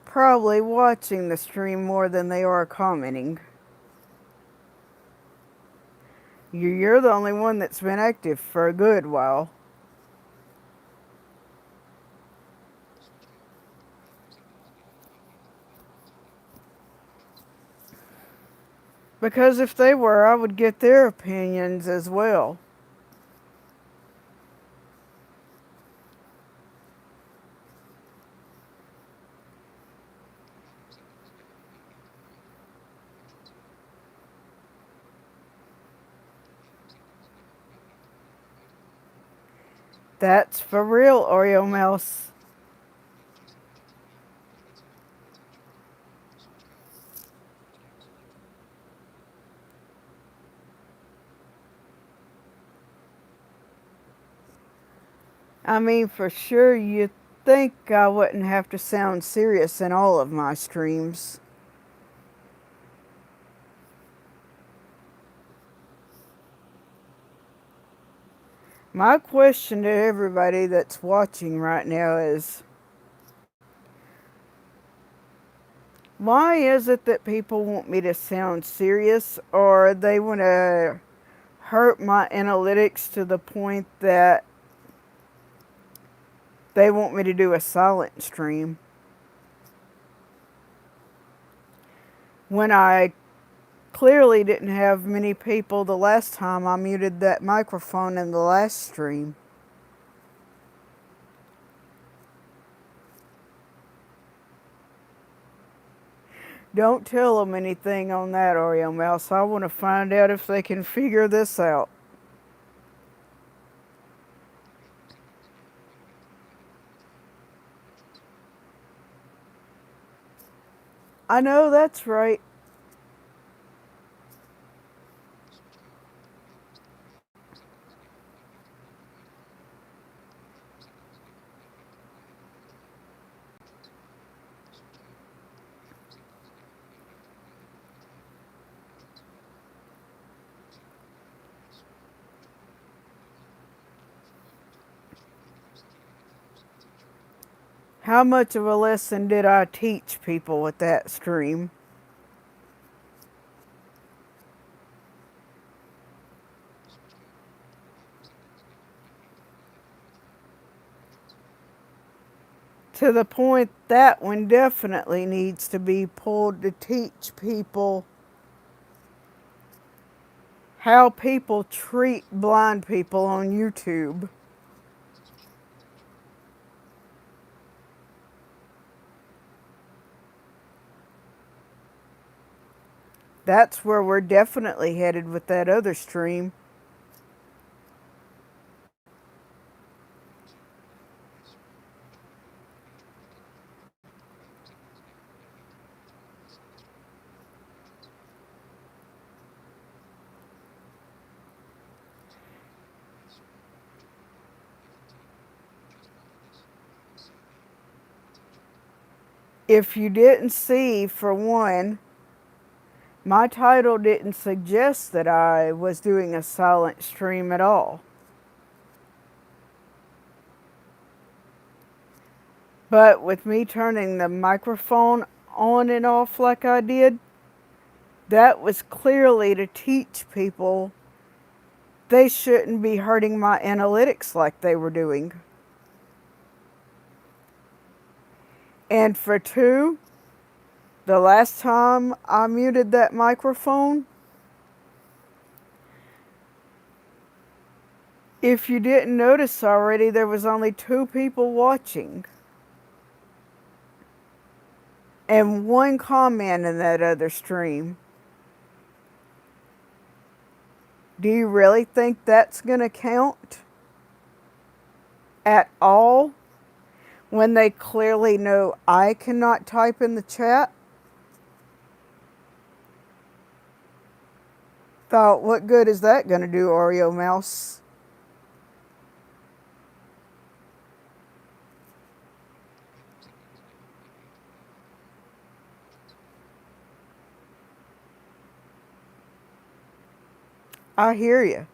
Probably watching the stream more than they are commenting. You're the only one that's been active for a good while. Because if they were, I would get their opinions as well. That's for real, Oreo Mouse. I mean, for sure, you'd think I wouldn't have to sound serious in all of my streams. My question to everybody that's watching right now is, why is it that people want me to sound serious, or they want to hurt my analytics to the point that they want me to do a silent stream when I clearly didn't have many people the last time I muted that microphone in the last stream? Don't tell them anything on that, Oreo Mouse. I want to find out if they can figure this out. I know that's right. How much of a lesson did I teach people with that stream? To the point that one definitely needs to be pulled to teach people how people treat blind people on YouTube. That's where we're definitely headed with that other stream. If you didn't see, for one, my title didn't suggest that I was doing a silent stream at all. But with me turning the microphone on and off like I did, that was clearly to teach people they shouldn't be hurting my analytics like they were doing. And for two, the last time I muted that microphone, if you didn't notice already, there was only 2 people watching. And 1 comment in that other stream. Do you really think that's going to count at all when they clearly know I cannot type in the chat? Thought, what good is that going to do, Oreo Mouse? I hear you.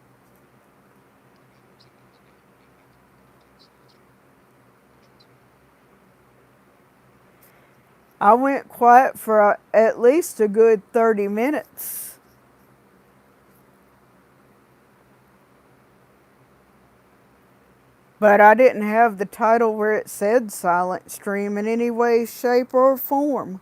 I went quiet for at least a good 30 minutes. But I didn't have the title where it said silent stream in any way, shape, or form.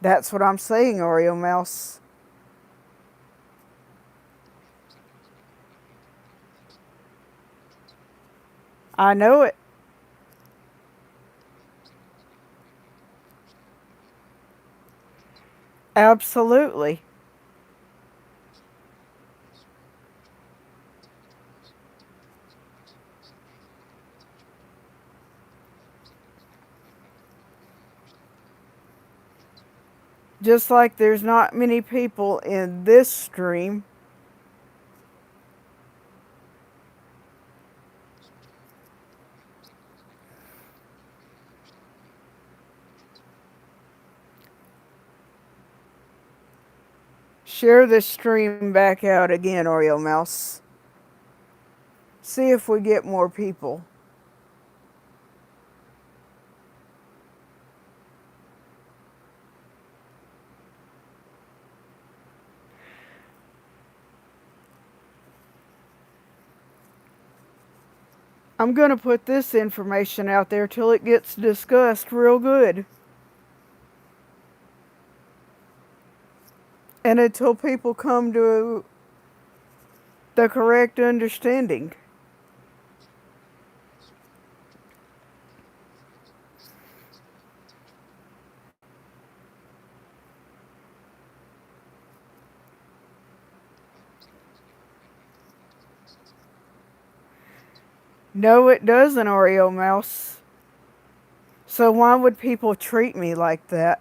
That's what I'm saying, Oreo Mouse. I know it. Absolutely. Just like there's not many people in this stream. Share this stream back out again, Oreo Mouse. See if we get more people. I'm going to put this information out there till it gets discussed real good. And until people come to the correct understanding. No, it doesn't, Oreo Mouse. So why would people treat me like that?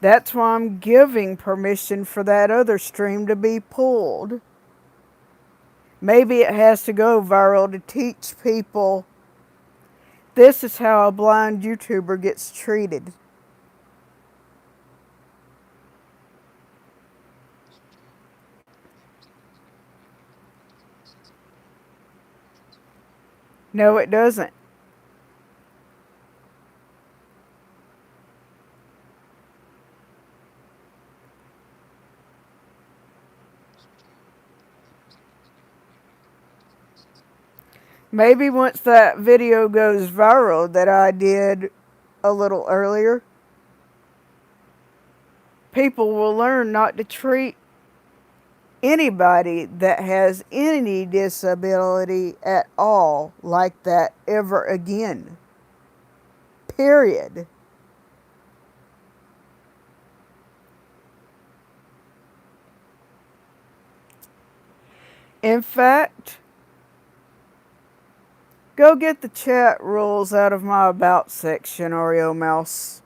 That's why I'm giving permission for that other stream to be pulled. Maybe it has to go viral to teach people this is how a blind YouTuber gets treated. No, it doesn't. Maybe once that video goes viral that I did a little earlier, people will learn not to treat anybody that has any disability at all like that ever again. Period. In fact, go get the chat rules out of my About section, Oreo Mouse.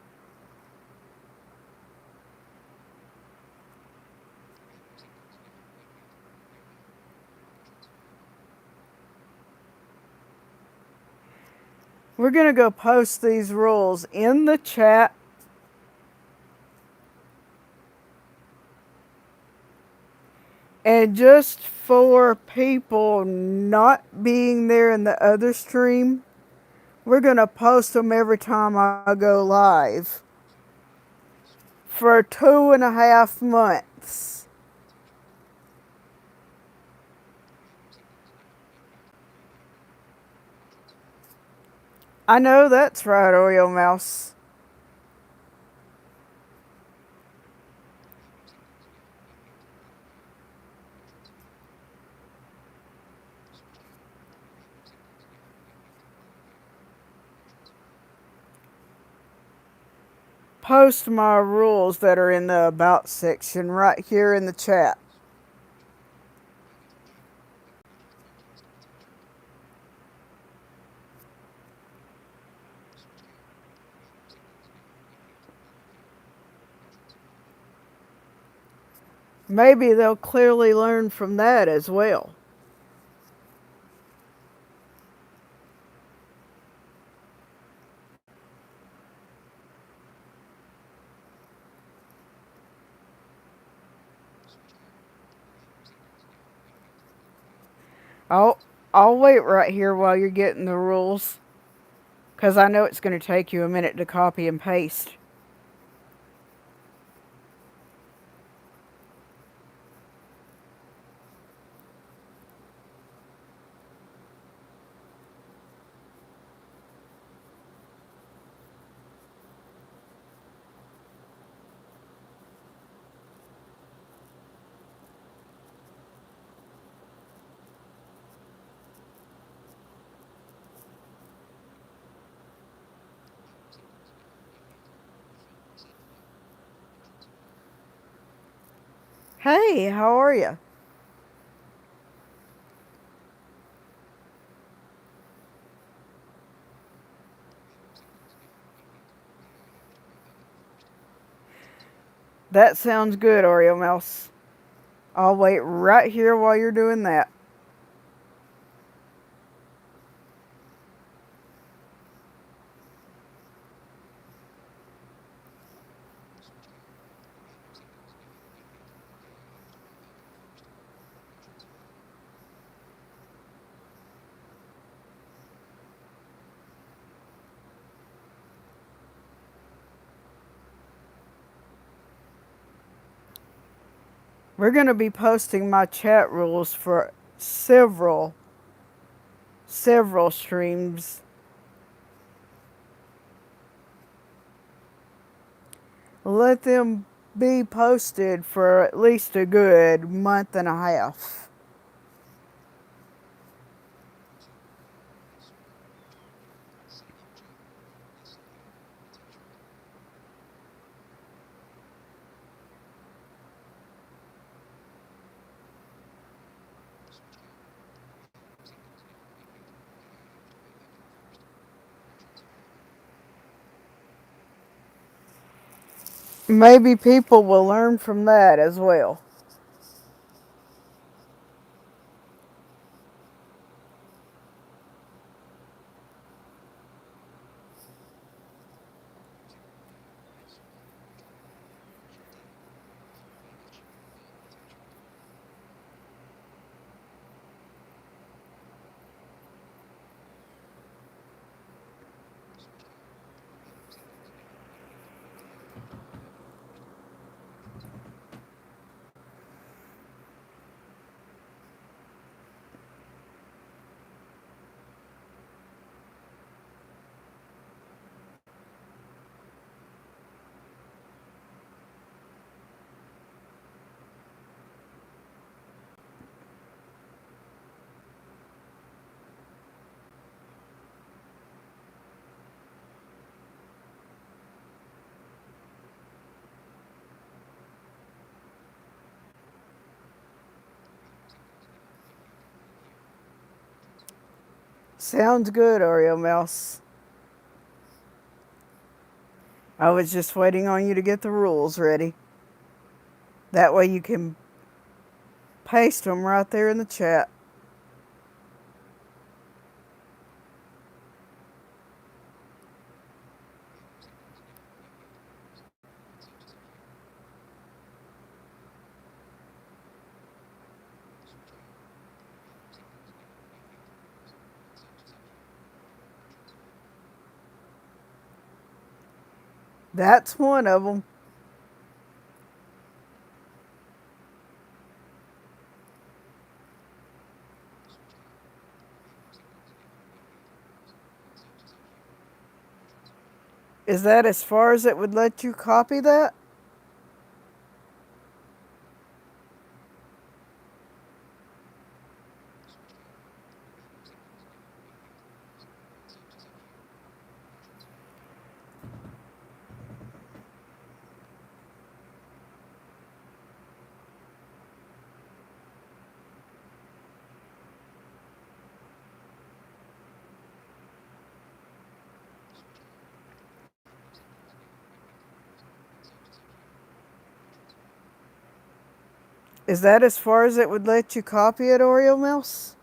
We're going to go post these rules in the chat. And just for people not being there in the other stream, we're going to post them every time I go live. For 2.5 months. I know that's right, Oreo Mouse. Post my rules that are in the About section right here in the chat. Maybe they'll clearly learn from that as well. I'll wait right here while you're getting the rules, because I know it's going to take you a minute to copy and paste. Hey, how are you? That sounds good, Oreo Mouse. I'll wait right here while you're doing that. We're going to be posting my chat rules for several streams. Let them be posted for at least a good month and a half. Maybe people will learn from that as well. Sounds good, Oreo Mouse. I was just waiting on you to get the rules ready. That way you can paste them right there in the chat. That's one of them. Is that as far as it would let you copy that? Is that as far as it would let you copy it, Oreo Mouse?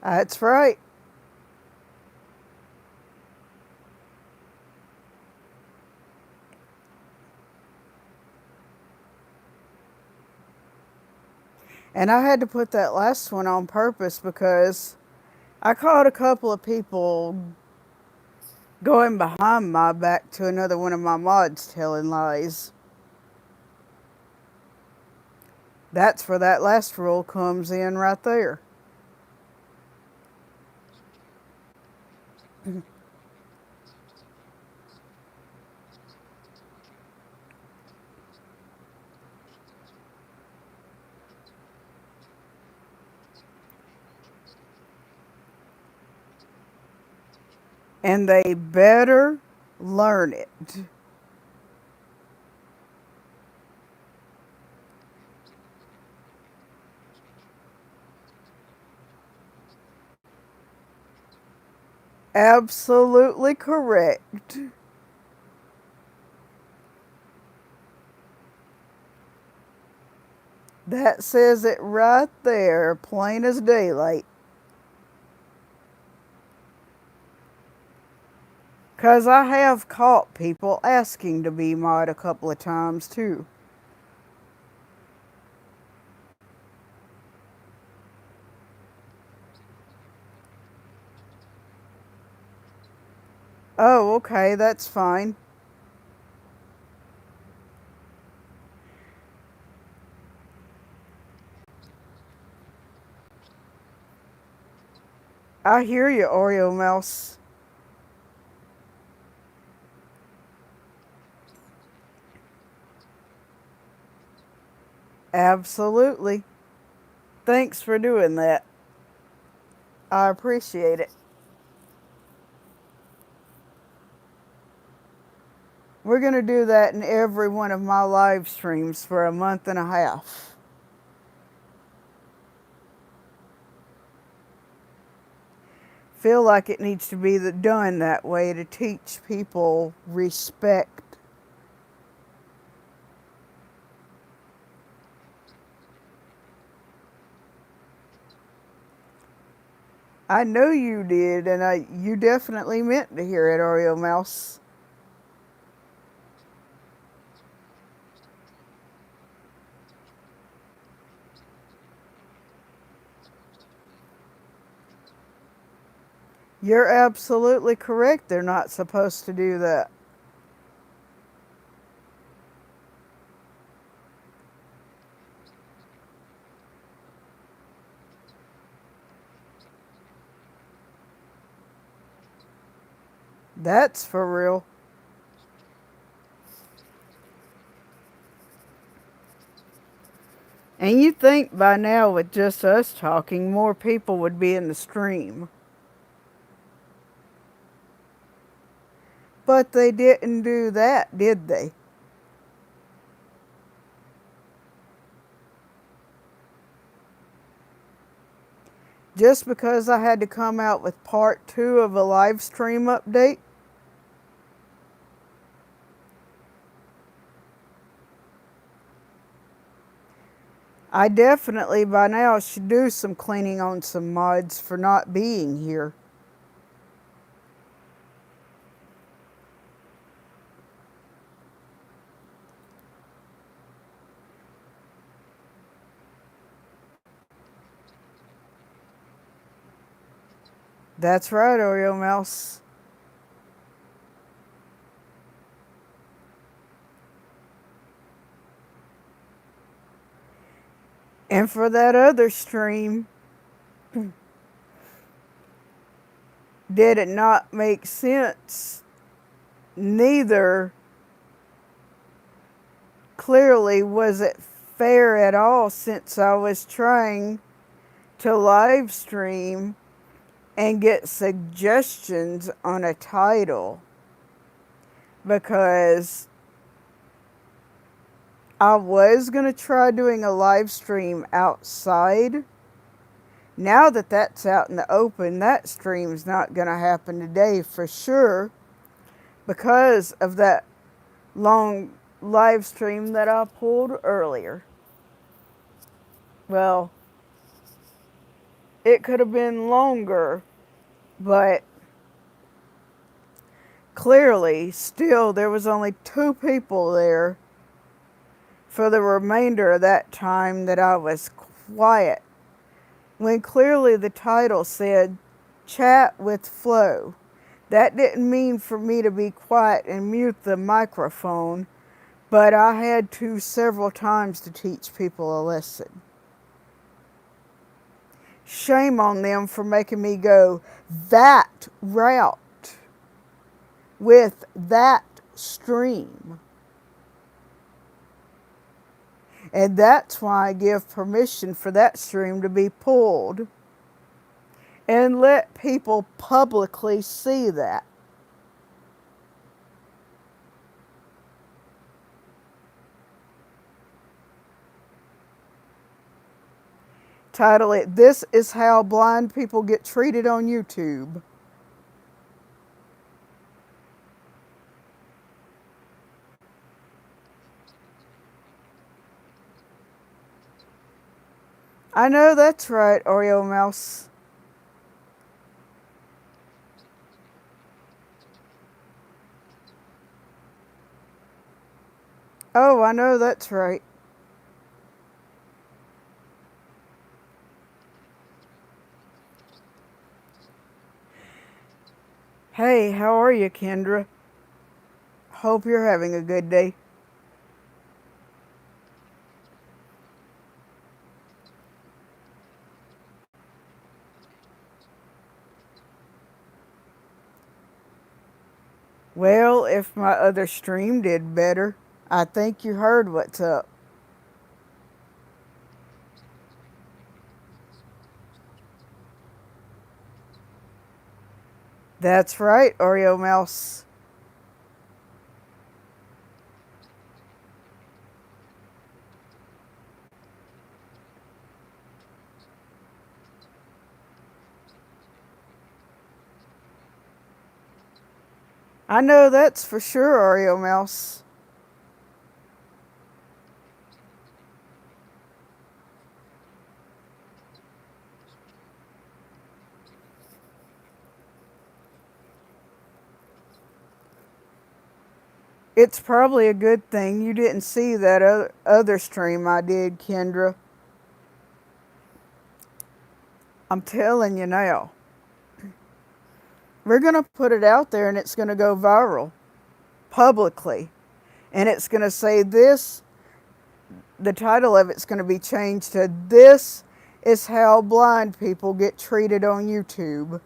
That's right. And I had to put that last one on purpose because I caught a couple of people going behind my back to another one of my mods telling lies. That's where that last rule comes in right there. And they better learn it. Absolutely correct. That says it right there, plain as daylight. 'Cause I have caught people asking to be mod a couple of times too. Oh, okay, that's fine. I hear you, Oreo Mouse. Absolutely. Thanks for doing that. I appreciate it. We're going to do that in every one of my live streams for a month and a half. Feel like it needs to be done that way to teach people respect. I know you did, and you definitely meant to hear it, Oreo Mouse. You're absolutely correct. They're not supposed to do that. That's for real. And you'd think by now, with just us talking, more people would be in the stream. But they didn't do that, did they? Just because I had to come out with part 2 of a live stream update? I definitely by now should do some cleaning on some mods for not being here. That's right, Oreo Mouse. And for that other stream, did it not make sense? Neither clearly was it fair at all, since I was trying to live stream and get suggestions on a title, because I was going to try doing a live stream outside. Now that that's out in the open, that stream's not going to happen today for sure, because of that long live stream that I pulled earlier. Well, it could have been longer, but clearly still there was only 2 people there for the remainder of that time that I was quiet, when clearly the title said chat with Flo. That didn't mean for me to be quiet and mute the microphone, But I had to several times to teach people a lesson. Shame on them for making me go that route with that stream. And that's why I give permission for that stream to be pulled and let people publicly see that. Title it, This is How Blind People Get Treated on YouTube. I know that's right, Oreo Mouse. Oh, I know that's right. Hey, how are you, Kendra? Hope you're having a good day. Well, if my other stream did better, I think you heard what's up. That's right, Oreo Mouse. I know that's for sure, Oreo Mouse. It's probably a good thing you didn't see that other stream I did, Kendra. I'm telling you now. We're going to put it out there and it's going to go viral publicly. And it's going to say this, the title of it's going to be changed to This is How Blind People Get Treated on YouTube.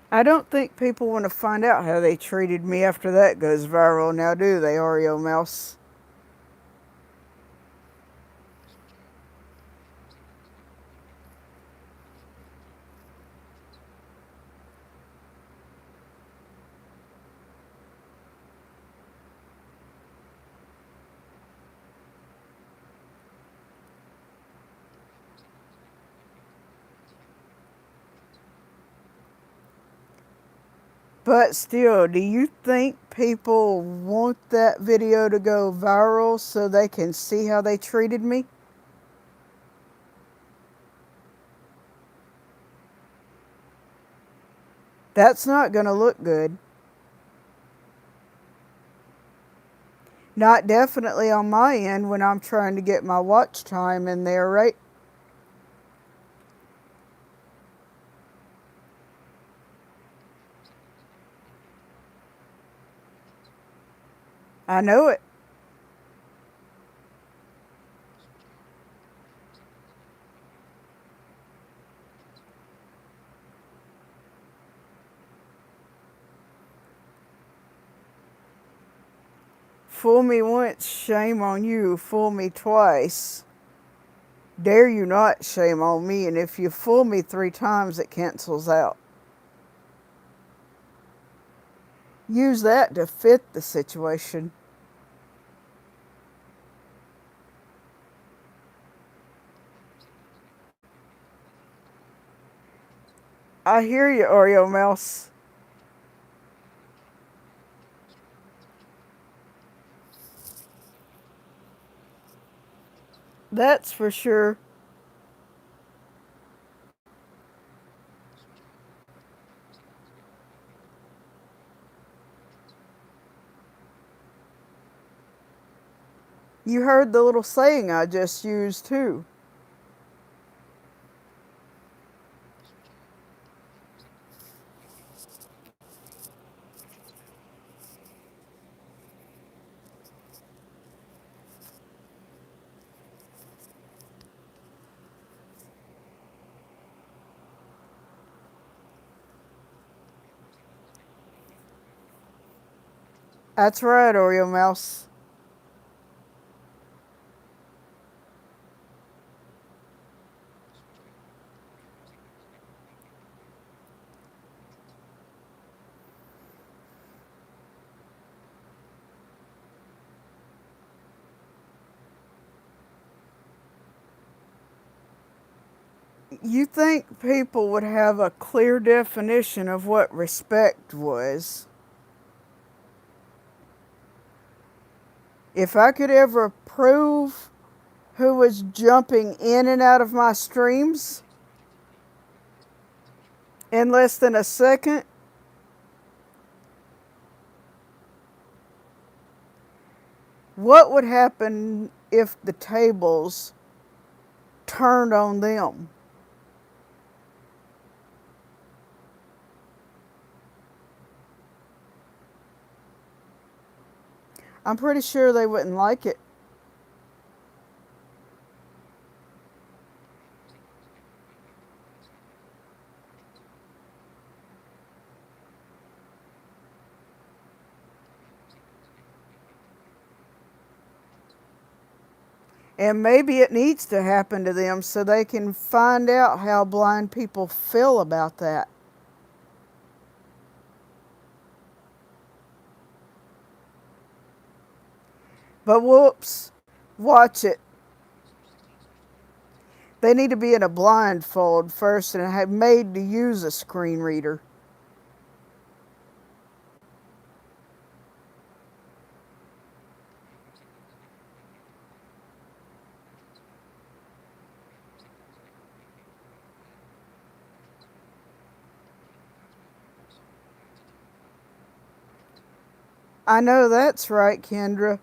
I don't think people want to find out how they treated me after that goes viral now, do they, Oreo Mouse? But still, do you think people want that video to go viral so they can see how they treated me? That's not going to look good. Not definitely on my end when I'm trying to get my watch time in there, right? I know it. Fool me once, shame on you. Fool me twice. Dare you not, shame on me. And if you fool me 3 times, it cancels out. Use that to fit the situation. I hear you, Oreo Mouse. That's for sure. You heard the little saying I just used too. That's right, Oreo Mouse. You think people would have a clear definition of what respect was? If I could ever prove who was jumping in and out of my streams in less than a second, what would happen if the tables turned on them? I'm pretty sure they wouldn't like it. And maybe it needs to happen to them so they can find out how blind people feel about that. But whoops, watch it. They need to be in a blindfold first and have made to use a screen reader. I know that's right, Kendra.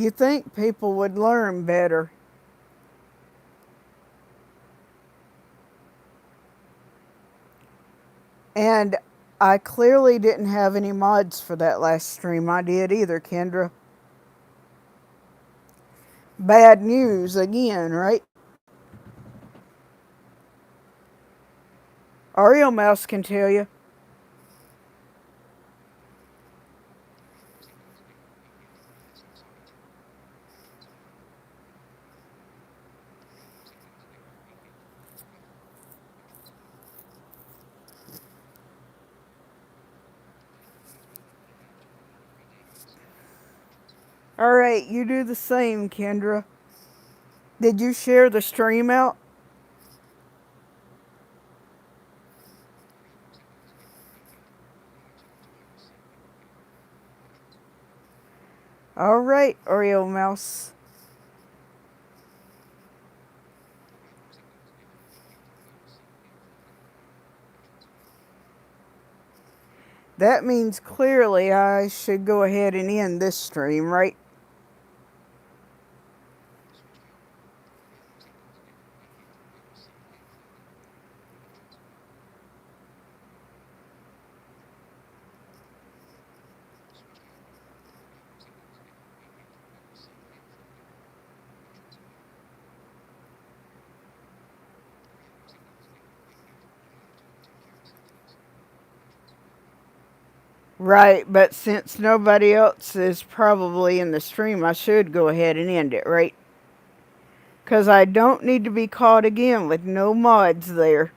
You think people would learn better. And I clearly didn't have any mods for that last stream I did either, Kendra. Bad news again, right? Oreo Mouse can tell you. Alright, you do the same, Kendra. Did you share the stream out? Alright, Oreo Mouse. That means clearly I should go ahead and end this stream, right? Right, but since nobody else is probably in the stream, I should go ahead and end it, right? Because I don't need to be caught again with no mods there.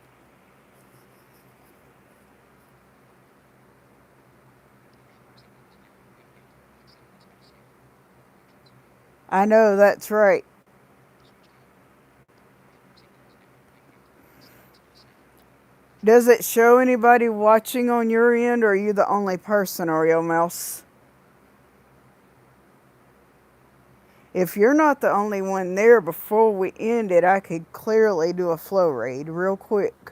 I know that's right. Does it show anybody watching on your end, or are you the only person, Oreo Mouse? If you're not the only one there before we end it, I could clearly do a flow raid real quick.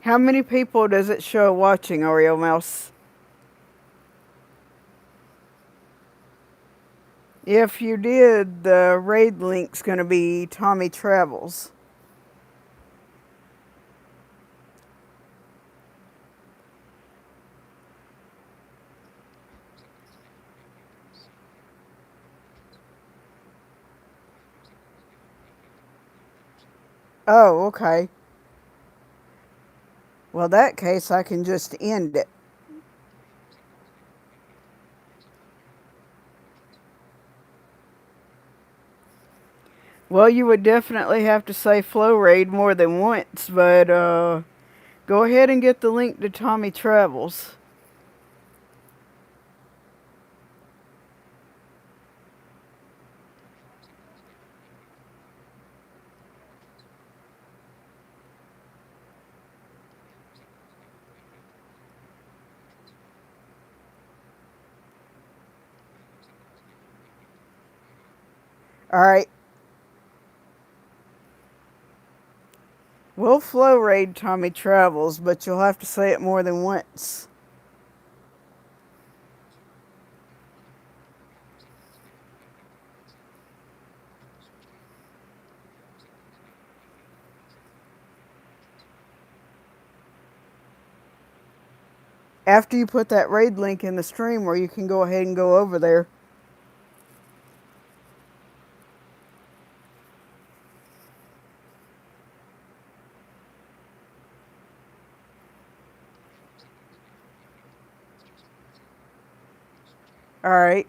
How many people does it show watching, Oreo Mouse? If you did, the raid link's going to be Tommy Travels. Oh, okay. Well, that case, I can just end it. Well, you would definitely have to say flow raid more than once, but go ahead and get the link to Tommy Travels. Alright. We'll flow raid Tommy Travels, but you'll have to say it more than once. After you put that raid link in the stream where you can go ahead and go over there. Alright.